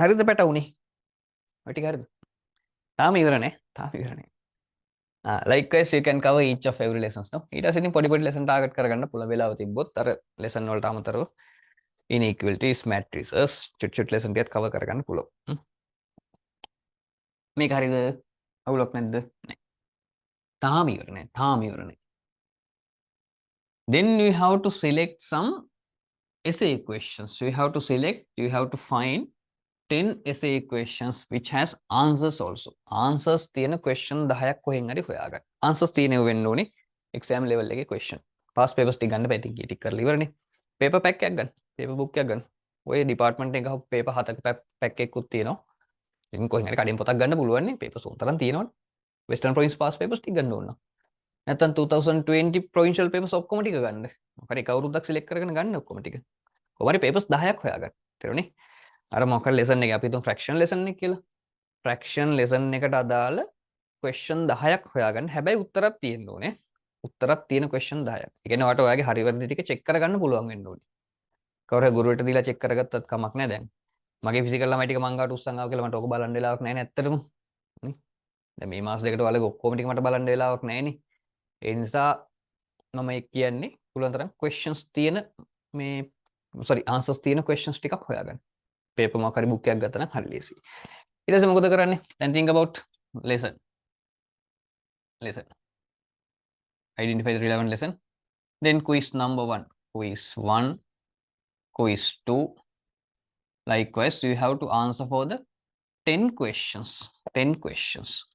හරිද පැටවුනේ? ඔය ටික හරිද? තාම ඉවර නෑ. Likewise, you can cover each of every lessons no. ඊට පස්සේ ඉතින් පොඩි lesson target කරගන්න පුළුවන් වෙලාව තිබ්බොත් අර lesson වලට අමතරව inequalities, matrices, චුට් lesson ටිකත් cover කරගන්න පුළුවන්. මේක හරිද? අවුලක් නැද්ද? නෑ. තාම ඉවර නෑ. Then you have to select some essay questions. So you have to select, you have to find 10 essay questions which has answers also. Answers තියෙන question 10ක් කොහෙන් හරි හොයාගන්න. Answers තියෙනව වෙන්න ඕනේ exam level එකේ question. past papers ටික ගන්න බෑ ඉතින් ටික කරලා ඉවරනේ. paper pack එකක් ගන්න. paper book එකක් ගන්න. ඔය department එක ගහපු paper 7ක pack එකකුත් තියෙනවා. ඉතින් කොහෙන් හරි කඩින් පොතක් ගන්න පුළුවන් නේ. papers උන්තරම් තියෙනවනේ. western province past papers ටික ගන්න ඕන. නැත්නම් 2020 provincial papers ඔක්කොම ටික ගන්න. මොකද එක අවුරුද්දක් select කරගෙන ගන්න ඔක්කොම ටික. කොහොමරි papers 10ක් හොයාගන්න. තේරුණේ? අර මොකක් lesson එක අපි හිතමු fraction lesson එක කියලා. fraction lesson එකට අදාළ question 10ක් හොයාගන්න. හැබැයි උත්තරත් තියෙන්න ඕනේ. උත්තරත් තියෙන question 10ක්. ඒ කියන්නේ ඔයාලට ඔයාගේ හරි වැරදි ටික check කරගන්න පුළුවන් වෙන්න ඕනේ. කවුරු හරි ගුරුවරට දීලා check කරගත්තත් කමක් නැහැ දැන්. මගේ physical ළමයි ටික මං ගාවට උස්සන් ආව කියලා මට ඕක බලන්න වෙලාවක් නැහැ නේ ඇත්තටම. නේ? දැන් මේ මාස දෙකට ඔයාලගේ ඔක්කොම ටික මට බලන්න වෙලාවක් නැහැ නේ. ඒ නිසා මම කියන්නේ පුළුවන් තරම් questions තියෙන මේ sorry answers තියෙන questions ටිකක් හොයාගන්න. paper මොකක් හරි book එකක් ගත්තා නම් හරි ලේසි. ඊට පස්සේ මොකද කරන්නේ? then think about lesson. Identify the relevant lesson. Then quiz number 1. Quiz 1. Quiz 2. Likewise, you have to answer for the 10 questions. 10 questions.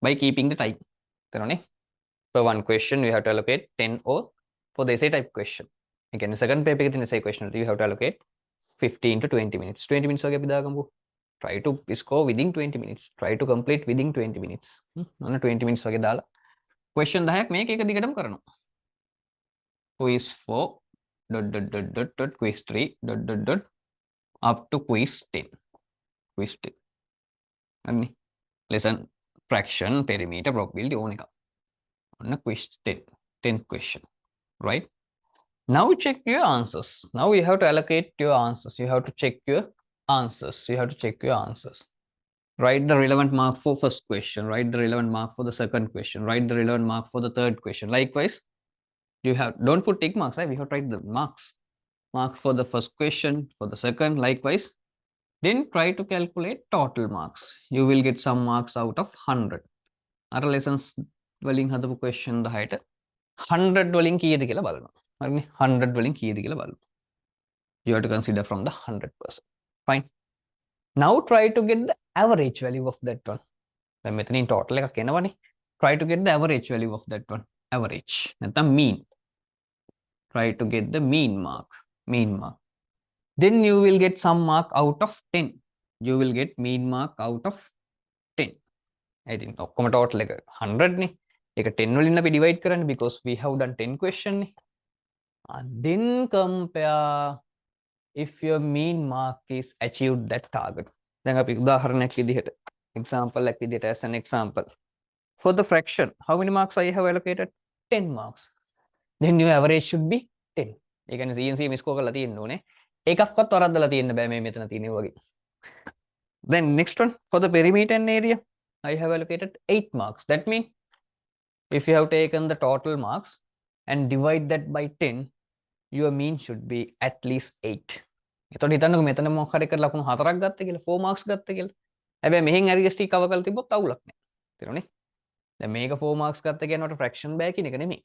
By keeping the time. For one question, you have to allocate 10 or for the essay type question. Again, the second paper in essay question, you have to allocate 15 to 20 minutes. 20 minutes okay, try to score within 20 minutes. Try to complete within 20 minutes. 20 minutes okay, dala. Question 10ක් මේක එක දිගටම කරනවා. Quiz 4 quiz 3 up to quiz 10. Quiz 10. අන්නේ lesson fraction perimeter probability ඕන එක. ඔන්න quiz 10 question, right? Now check your answers. Now you have to allocate your answers. You have to check your answers. Write the relevant mark for first question. Write the relevant mark for the second question. Write the relevant mark for the third question. Likewise, you have don't put tick marks. Right? We have to write the marks. Marks for the first question, for the second. Likewise, then try to calculate total marks. You will get some marks out of 100. Other lessons වලින් හදපු question 10ට 100 වලින් කීයද කියලා බලනවා. හරිනේ 100 වලින් කීයද කියලා බලනවා. You have to consider from the 100%. Fine. Now try to get the average value of that one. දැන් මෙතනින් total එකක් එනවනේ. Try to get the average value of that one. Average. නැත්නම් mean. Try to get the mean mark. Then you will get some mark out of 10. You will get mean mark out of 10. I think ඔක්කොම total එක 100 නේ. ඒක 10 වලින් අපි divide කරන්නේ because we have done 10 question නේ. Then compare if your mean mark is achieved that target. දැන් අපි උදාහරණයක් විදිහට example එකක් විදිහට as an example. For the fraction, how many marks I have allocated? 10 marks. Then your average should be 10. ඒ කියන්නේ CNC miss කෝ කරලා තියෙන්න ඕනේ. එකක්වත් වරද්දලා තියෙන්න බෑ මේ මෙතන තියෙන වගේ. Then next one, for the perimeter and area, I have allocated 8 marks. That means if you have taken the total marks and divide that by 10, your mean should be at least 8. එතකොට හිතන්නකෝ මෙතන මොකක් හරි කරලා ලකුණු 4ක් ගත්ත කියලා 4 marks ගත්ත කියලා. හැබැයි මෙහෙන් areas ටික cover කරලා තිබ්බොත් අවුලක් නැහැ. තේරුණේ? දැන් මේක 4 marks ගත්ත කියනකොට fraction බෑ කියන එක නෙමෙයි.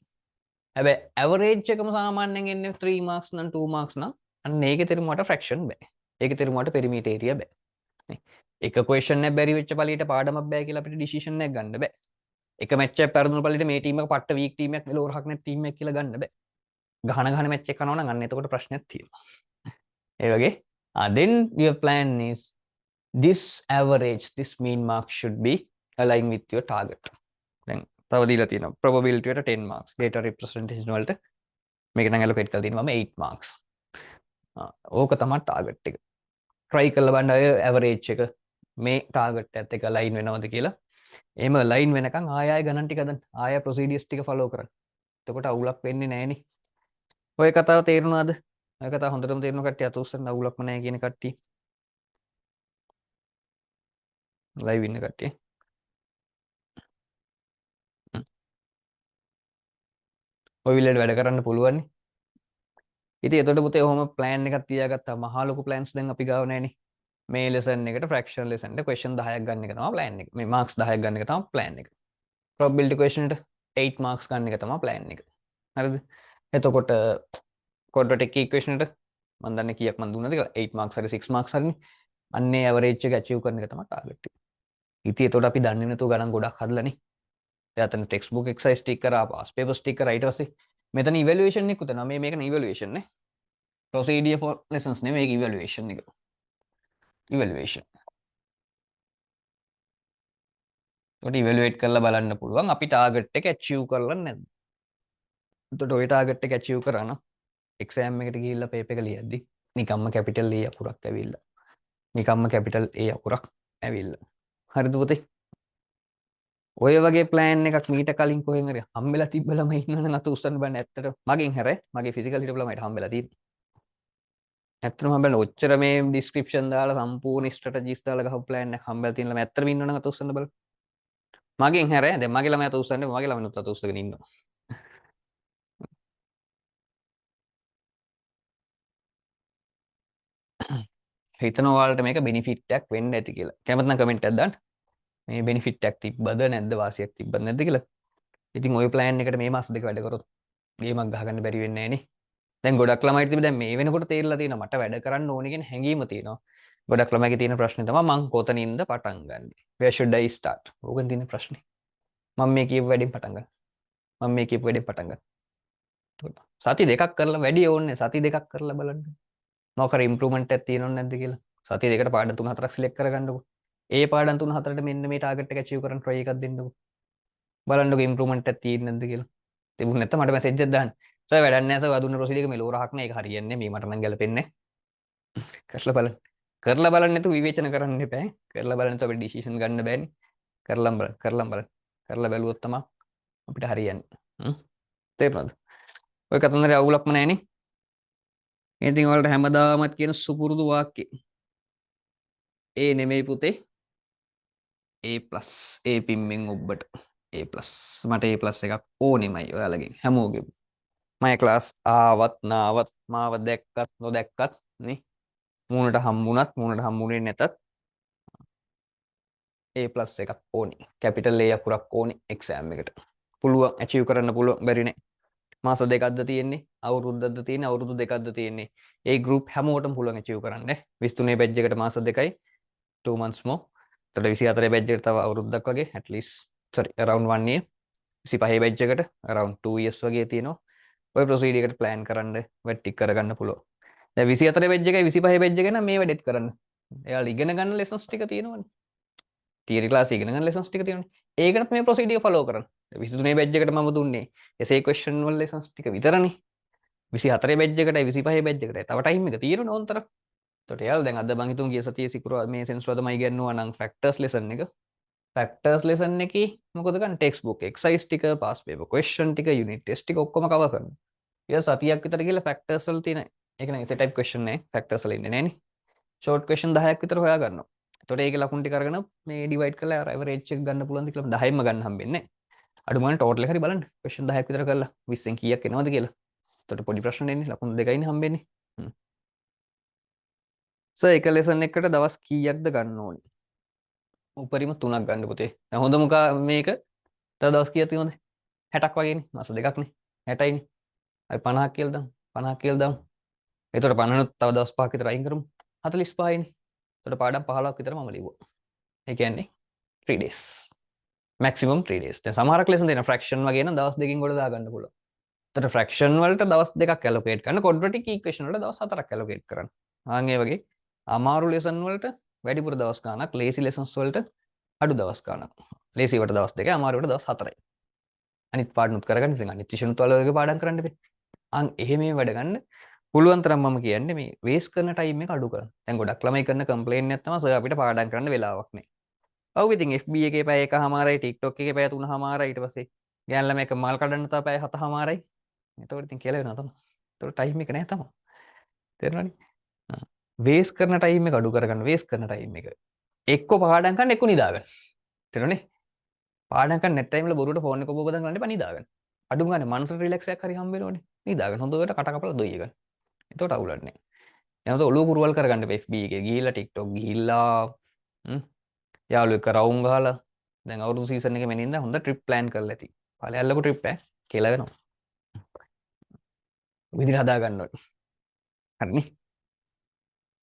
හැබැයි average එකම සාමාන්‍යයෙන් එන්නේ 3 marks නම් 2 marks නම් අන්න ඒකේ තේරුමට fraction බෑ. ඒකේ තේරුමට perimeter area බෑ. නේ. එක question එකක් බැරි වෙච්ච පළියට පාඩමක් බෑ කියලා අපිට decision එකක් ගන්න බෑ. එක match එකක් පෙරදුන පළියට මේ team එක පට්ට weak team එකක් මෙලෝ රහක් නැති team එකක් කියලා ගන්න බෑ. ගහන match එක කරනවා නම් අන්න එතකොට ප්‍රශ්නයක් තියෙනවා. ඒ වගේ then your plan is this average, this mean mark should be aligned with your target. දැන් තව දීලා තියෙනවා probability එකට 10 marks, data representation වලට මේක නම් allocate කරලා තියෙනවා මම 8 marks. ඕක තමයි target එක. try කරලා බලන්න ඔය average එක මේ target එකත් එක්ක align වෙනවද කියලා. එහෙම align වෙනකන් ආය ගණන් ටික හදන්න. ආය procedures ටික follow කරන්න. එතකොට අවුලක් වෙන්නේ නැහනේ. ඔය කතාව තේරුණාද? ඔය කතාව හොඳටම තේරුණ කට්ටිය අත උස්සන්න අවුලක්ම නැහැ කියන කට්ටිය. live ඉන්න කට්ටිය. ඔය විදිහට වැඩ කරන්න පුළුවන් නේ. ඉතින් එතකොට පුතේ ඔහොම plan එකක් තියාගත්තා මහා ලොකු plans දැන් අපි ගාව නැහනේ. මේ lesson එකට fraction lesson එකට question 10ක් ගන්න එක තමයි plan එක. මේ marks 10ක් ගන්න එක තමයි plan එක. probability question එකට 8 marks ගන්න එක තමයි plan එක. හරිද? එතකොට quadratic equation එකට මම දන්නේ කීයක් මම දුන්නද කියලා 8 marks හරි 6 marks හරිනේ. අන්නේ average එක achieve කරන එක තමයි target එක. ඉතින් ඒතකොට අපි දන්නේ නැතුව ගණන් ගොඩක් හදලානේ. දැන් අතන textbook exercise ටික කරා pass papers ටික කරා ඊට පස්සේ මෙතන evaluation එකක් උතන මේක නේ evaluation නේ. procedure for lessons නේ මේක evaluation එක. evaluation. ඒකට evaluate කරලා බලන්න පුළුවන් අපි target එක achieve කරලා නැද්ද. එතකොට ওই target එක achieve කරා නම් exam එකට ගිහිල්ලා paper එක ලියද්දි නිකම්ම capital A අකුරක් ඇවිල්ලා. නිකම්ම capital A අකුරක් ඇවිල්ලා. හරිද පුතේ? ඔය වගේ ප්ලෑන් එකක් මීට කලින් කොහෙන් හරි හම්බෙලා තිබ්බ ළමයි ඉන්නවනම් අත උස්සන්න බෑ ඇත්තට. මගෙන් හැර මගේ ෆිසිකල් හිටපු ළමයිට හම්බෙලා තියෙන්නේ. ඇත්තටම හම්බෙලා ඔච්චර මේ ඩිස්ක්‍රිප්ෂන් දාලා සම්පූර්ණ ස්ට්‍රැටජිස් දාලා ගහපු ප්ලෑන් එකක් හම්බෙලා තියෙන ළමයි ඇත්තටම ඉන්නවනම් අත උස්සන්න බලන්න. මගෙන් හැර දැන් මගේ ළමයි අත උස්සන්නේ මගේ ළමයිනුත් අත උස්සගෙන ඉන්නවා. හිතන ඔයාලට මේක බෙනිෆිට් එකක් වෙන්න ඇති කියලා. කැමති නම් කමෙන්ට් එකක් දාන්න. මේ බෙනිෆිට් එකක් තිබ්බද නැද්ද වාසියක් තිබ්බද නැද්ද කියලා. ඉතින් ওই ප්ලෑන් එකට මේ මාස දෙක වැඩ කරොත් ගේමක් ගහගන්න බැරි වෙන්නේ නැහනේ. දැන් ගොඩක් ළමයිට තිබි දැන් මේ වෙනකොට තේරලා තියෙනවා මට වැඩ කරන්න ඕනේ කියන හැඟීම තියෙනවා. ගොඩක් ළමයිගේ තියෙන ප්‍රශ්නේ තමයි මං කොතනින්ද පටන් ගන්නෙ. Where should I start? ඕකෙන් තියෙන ප්‍රශ්නේ. මම මේ කියපු වැඩෙන් පටන් ගන්න. මම මේ කියපු වැඩෙන් පටන් ගන්න. සති දෙකක් කරලා වැඩි ඕනේ සති දෙකක් කරලා බලන්න. මොකක් හරි ඉම්ප්‍රූව්මන්ට් එකක් තියෙනවද නැද්ද කියලා. සති දෙකට පාඩම් 3-4ක් සිලෙක්ට් කරගන්නකො. ඒ පාඩම් 3-4ට මෙන්න මේ ටාගට් එක අචීව් කරන්න try එකක් දෙන්නකො. බලන්නකො ඉම්ප්‍රූව්මන්ට් එකක් තියෙන්නේ නැද්ද කියලා. තිබුණ නැත්නම් මට මැසේජ් එකක් දාන්න. සර් වැඩක් නැහැ සර් වදුන්න ප්‍රොසීඩ් එක මේ ලෝරහක් නෑ ඒක හරියන්නේ මේ මට නම් ගැලපෙන්නේ කරලා බලන්න. කරලා බලන්න නැතුව විවේචන කරන්න එපා. කරලා බලන්න නැතුව අපිට ඩිසිෂන් ගන්න බෑනේ. කරලා බලන්න. කරලා බලන්න. කරලා බැලුවොත් තමයි අපිට හරියන්නේ. තේරුණාද? ඔය කතන්දරේ අවුලක්ම නැහැනේ. ඉතින් ඔයාලට හැමදාමත් කියන සුපුරුදු වාක්‍යය. ඒ නෙමෙයි පුතේ. A+ A පිම්මෙන් ඔබට A+ මට A+ එකක් ඕනෙමයි ඔයාලගෙන් හැමෝගෙම. මම ක්ලාස් ආවත් නාවත් මාව දැක්කත් නොදැක්කත් නේ මූණට හම්බුණත් මූණට හම්බුනේ නැතත් A+ එකක් ඕනි. කැපිටල් A අකුරක් ඕනි එක්සෑම් එකට. පුළුවන් ඇචීව් කරන්න පුළුවන් බැරි නෑ. මාස දෙකක්ද තියෙන්නේ අවුරුද්දක්ද තියෙන්නේ අවුරුදු දෙකක්ද තියෙන්නේ. ඒ ගෲප් හැමෝටම පුළුවන් ඇචීව් කරන්න. 23 බැච් එකට මාස දෙකයි 2 months more. එතකොට 24 බැච් එකට තව අවුරුද්දක් වගේ at least sorry around 1 year. 25 batch එකට around 2 years වගේ තියෙනවා. ඔය ප්‍රොසීඩර් එකට ප්ලෑන් කරන්න වැඩ ටික කරගන්න පුළුවන්. දැන් 24 බැච් එකයි 25 බැච් එක නම් මේ වැඩෙත් කරන්න. එයාලා ඉගෙන ගන්න ලෙසන්ස් ටික තියෙනවනේ. තියරි ක්ලාස් ඉගෙන ගන්න ලෙසන්ස් ටික තියෙනවනේ. ඒකටත් මේ ප්‍රොසීඩර් ෆලෝ කරන්න. 23 බැච් එකට මම දුන්නේ එසේ ක්වෙස්චන් වල ලෙසන්ස් ටික විතරනේ. 24 බැච් එකටයි 25 බැච් එකටයි තව ටයිම් එක තියෙනවනේ ඕන්තර. එතකොට එයාලා දැන් අද මං හිතුවා ගිය සතියේ සිකුරා මේ සෙන්ස් වල තමයි ඉගෙනුවා නම් ෆැක්ටර්ස් ලෙසන් එක. ෆැක්ටර්ස් ලෙසන් එකේ මොකද ගන්න ටෙක්ස්ට් බුක් එක්සර්සයිස් ටික පාස් පේපර් ක්වෙස්චන් ටික යුනිට් ටෙස්ට් ටික ඔක්කොම කවර් කරනවා. ඊට සතියක් විතර ගිහලා ෆැක්ටර්ස් වල තියෙන ඒක නම් එසේ ටයිප් ක්වෙස්චන් නේ ෆැක්ටර්ස් වල ඉන්නේ නෑනේ. ෂෝට් ක්වෙස්චන් 10ක් විතර හොයා ගන්නවා. එතකොට ඒකේ ලකුණු ටික අරගෙන මේ ඩිවයිඩ් කරලා ඇවරේජ් එක ගන්න පුළුවන්ද කියලා 10ෙන්ම ගන්න හම්බෙන්නේ. අඩු ගානේ ටෝටල් එක හරි බලන්න. ක්වෙස්චන් 10ක් විතර කරලා 20න් කීයක් එනවද කියලා. එතකොට පොඩි ප්‍රශ්න එන්නේ ලකුණු දෙකයිනේ හම්බෙන්නේ. සර් එක ලෙසන් එකකට දවස් කීයක්ද ගන්න ඕනේ? උපරිම 3ක් ගන්න පුතේ. දැන් හොඳ මුකා මේක තව දවස් කීයක් තියෙනවද? 60ක් වගේනේ. මාස දෙකක්නේ. 60යිනේ. අපි 50ක් කියලා දාමු. 50ක් කියලා දාමු. එතකොට 50නුත් තව දවස් 5ක් විතර අයින් කරමු. 45යිනේ. එතකොට පාඩම් 15ක් විතර මම ලිව්වා. ඒ කියන්නේ 3 days. maximum 3 days. දැන් සමහරක් ලෙසන් දෙන fraction වගේ නම් දවස් දෙකකින් ගොඩ දා ගන්න පුළුවන්. එතකොට fraction වලට දවස් දෙකක් allocate කරන්න. quadratic equation වලට දවස් 4ක් allocate කරන්න. ආන් ඒ වගේ අමාරු ලෙසන් වලට වැඩිපුර දවස් ගාණක්, lazy lessons වලට අඩු දවස් ගාණක්. lazy වට දවස් 2යි, අමාරු වට දවස් 4යි. අනිත් පාඩනුත් කරගන්න. ඉතින් අනිත් විෂයනුත් වල පාඩම් කරන්න බෑ. අන් එහෙම වැඩ ගන්න පුළුවන් තරම් මම කියන්නේ මේ වේස්ට් කරන ටයිම් එක අඩු කරන්න. දැන් ගොඩක් ළමයි කරන කම්ප්ලේන් එකක් තමයි සර් අපිට පාඩම් කරන්න වෙලාවක් නැහැ. ඔව් ඉතින් FB එකේ පැය එකමාරයි TikTok එකේ පැය 3මාරයි ඊට පස්සේ ගෑන් ළමයි එක මල් කඩන්න තව පැය 7මාරයි. එතකොට ඉතින් කියලා වෙනවා තමයි. එතකොට ටයිම් එක නැහැ තමයි. තේරුණානේ? වේස්ට් කරන ටයිම් එක අඩු කරගන්න වේස්ට් කරන ටයිම් එක. එක්ක පාඩම් කරන්න එක්ක නිදාගන්න. තේරුණානේ? පාඩම් කරන්න නැත් ටයිම් වල බොරුවට ෆෝන් එක ඔබ ඔබ දාන්න එපා නිදාගන්න. අඩුම ගානේ මනසට රිලැක්ස් එකක් හරි හම්බ වෙනවනේ. නිදාගන්න හොඳට කට කපලා දොයි ගන්න. එතකොට අවුලක් නැහැ. එනකොට ඔළුව කුරුවල් කරගන්න FB එකේ ගිහිල්ලා TikTok ගිහිල්ලා යාළුවෙක් එක්ක රවුම් ගහලා දැන් අවුරුදු සීසන් එකේ මෙනින්ද හොඳ ට්‍රිප් ප්ලෑන් කරලා ඇති. පළයල්ලකෝ ට්‍රිප් කියලා වෙනවා. විදිහට හදා ගන්න ඕනේ. හරිනේ.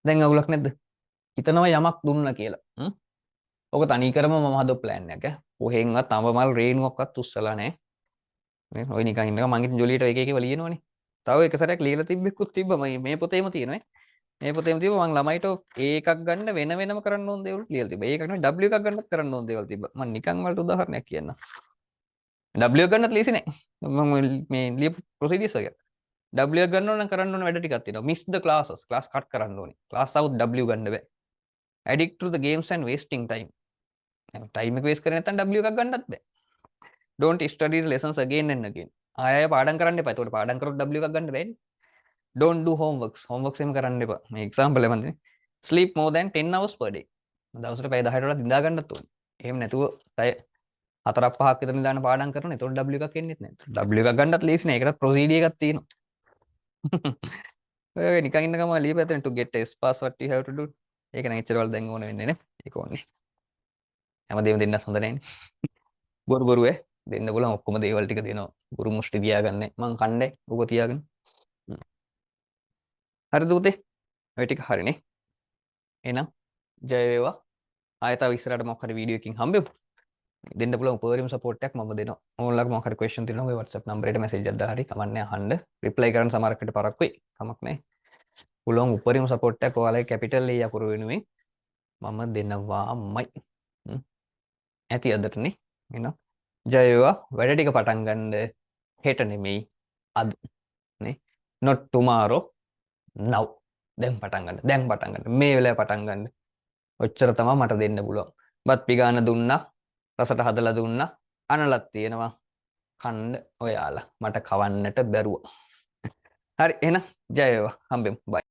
දැන් අවුලක් නැද්ද? හිතනවා යමක් දුන්නා කියලා. ඔක තනිකරම මම හදපු ප්ලෑන් එක. කොහෙන්වත් අඹමල් රේණුවක්වත් උස්සලා නැහැ. මේ ඔය නිකන් ඉන්නකම් මං ඉතින් ජොලියට එක එකව ලියනවනේ. තව එක සැරයක් ලියලා තිබ්බෙකුත් තිබ්බා මේ පොතේම තියෙනවා. මේ පොතේම තිබ්බා මං ළමයිට එකක් ගන්න වෙන වෙනම කරන්න ඕන දේවල් ලියලා තිබ්බා. ඒකක් නෙවෙයි W එකක් ගන්නත් කරන්න ඕන දේවල් තිබ්බා. මං නිකන් වලට උදාහරණයක් කියන්නම්. W එක ගන්නත් ලීසි නෑ. මම මේ ලියපු ප්‍රොසීඩියර්ස් එක. W එක ගන්න ඕන නම් කරන්න ඕන වැඩ ටිකක් තියෙනවා. miss the classes. class cut කරන්න ඕනේ. class આવුත් W ගන්න බෑ. addict to the games and wasting time. time එක waste කරේ නැත්නම් W එකක් ගන්නත් බෑ. don't study the lessons again and again. ආයෙ පාඩම් කරන්න එපා. ඒකට පාඩම් කරොත් W එකක් ගන්න බෑනේ. don't do homeworks එහෙම කරන්න එපා. මේ example එක මන්දනේ. sleep more than 10 hours per day. දවසට පැය 10ට වඩා නිදා ගන්නත් ඕනේ. එහෙම නැතුව පැය 4-5ක් විතර නිදාන පාඩම් කරනවා. ඒතකොට W එකක් එන්නේ නැහැ. W එකක් ගන්නත් ලේසි නෑ. ඒකට ප්‍රොසීඩියර් එකක් තියෙනවා. ඔය නිකන් ඉන්න ගමන් ලියපැත්තෙන් to get a pass what you have to do. ඒක නම් එච්චර වල දැන් ඕන වෙන්නේ නේ. ඒක ඕනේ. හැමදේම දෙන්නත් හොඳ නැහැනේ. බොරු දෙන්න පුළුවන් ඔක්කොම දේවල් ටික දෙනවා. ගුරු මුෂ්ටි තියාගන්නේ. මං කණ්ඩේ ඔබ තියාගෙන. හරිද උතේ? ඔය ටික හරිනේ. එහෙනම් ජය වේවා. ආයෙ තව ඉස්සරහට මොකක් හරි වීඩියෝ එකකින් හම්බෙමු. දෙන්න පුළුවන් උපරිම සපෝට් එකක් මම දෙනවා. ඕනලගේ මොකක් හරි ක්වෙස්චන් තියෙනවා ඔය WhatsApp නම්බරේට මැසේජ් එකක් දාලා හරි කමන්නේ අහන්න. රිප්ලයි කරන්න සමහරකට පරක් වෙයි. කමක් නැහැ. පුළුවන් උපරිම සපෝට් එකක් ඔයාලගේ කැපිටල් ඒ අකුරු වෙනුවෙන් මම දෙනවාමයි. ඇති අදටනේ. එහෙනම් ජය වේවා. වැඩ ටික පටන් ගන්න හෙට නෙමෙයි අද නේ. not tomorrow now. දැන් පටන් ගන්න. මේ වෙලාවේ පටන් ගන්න. ඔච්චර තමයි මට දෙන්න පුළුවන්. බත් පිගාන දුන්නා. රසට හදලා දුන්නා. අනලක් තියෙනවා. කන්න ඔයාලා. මට කවන්නට බැරුව. හරි එහෙනම් ජය වේවා. හම්බෙමු. බයි.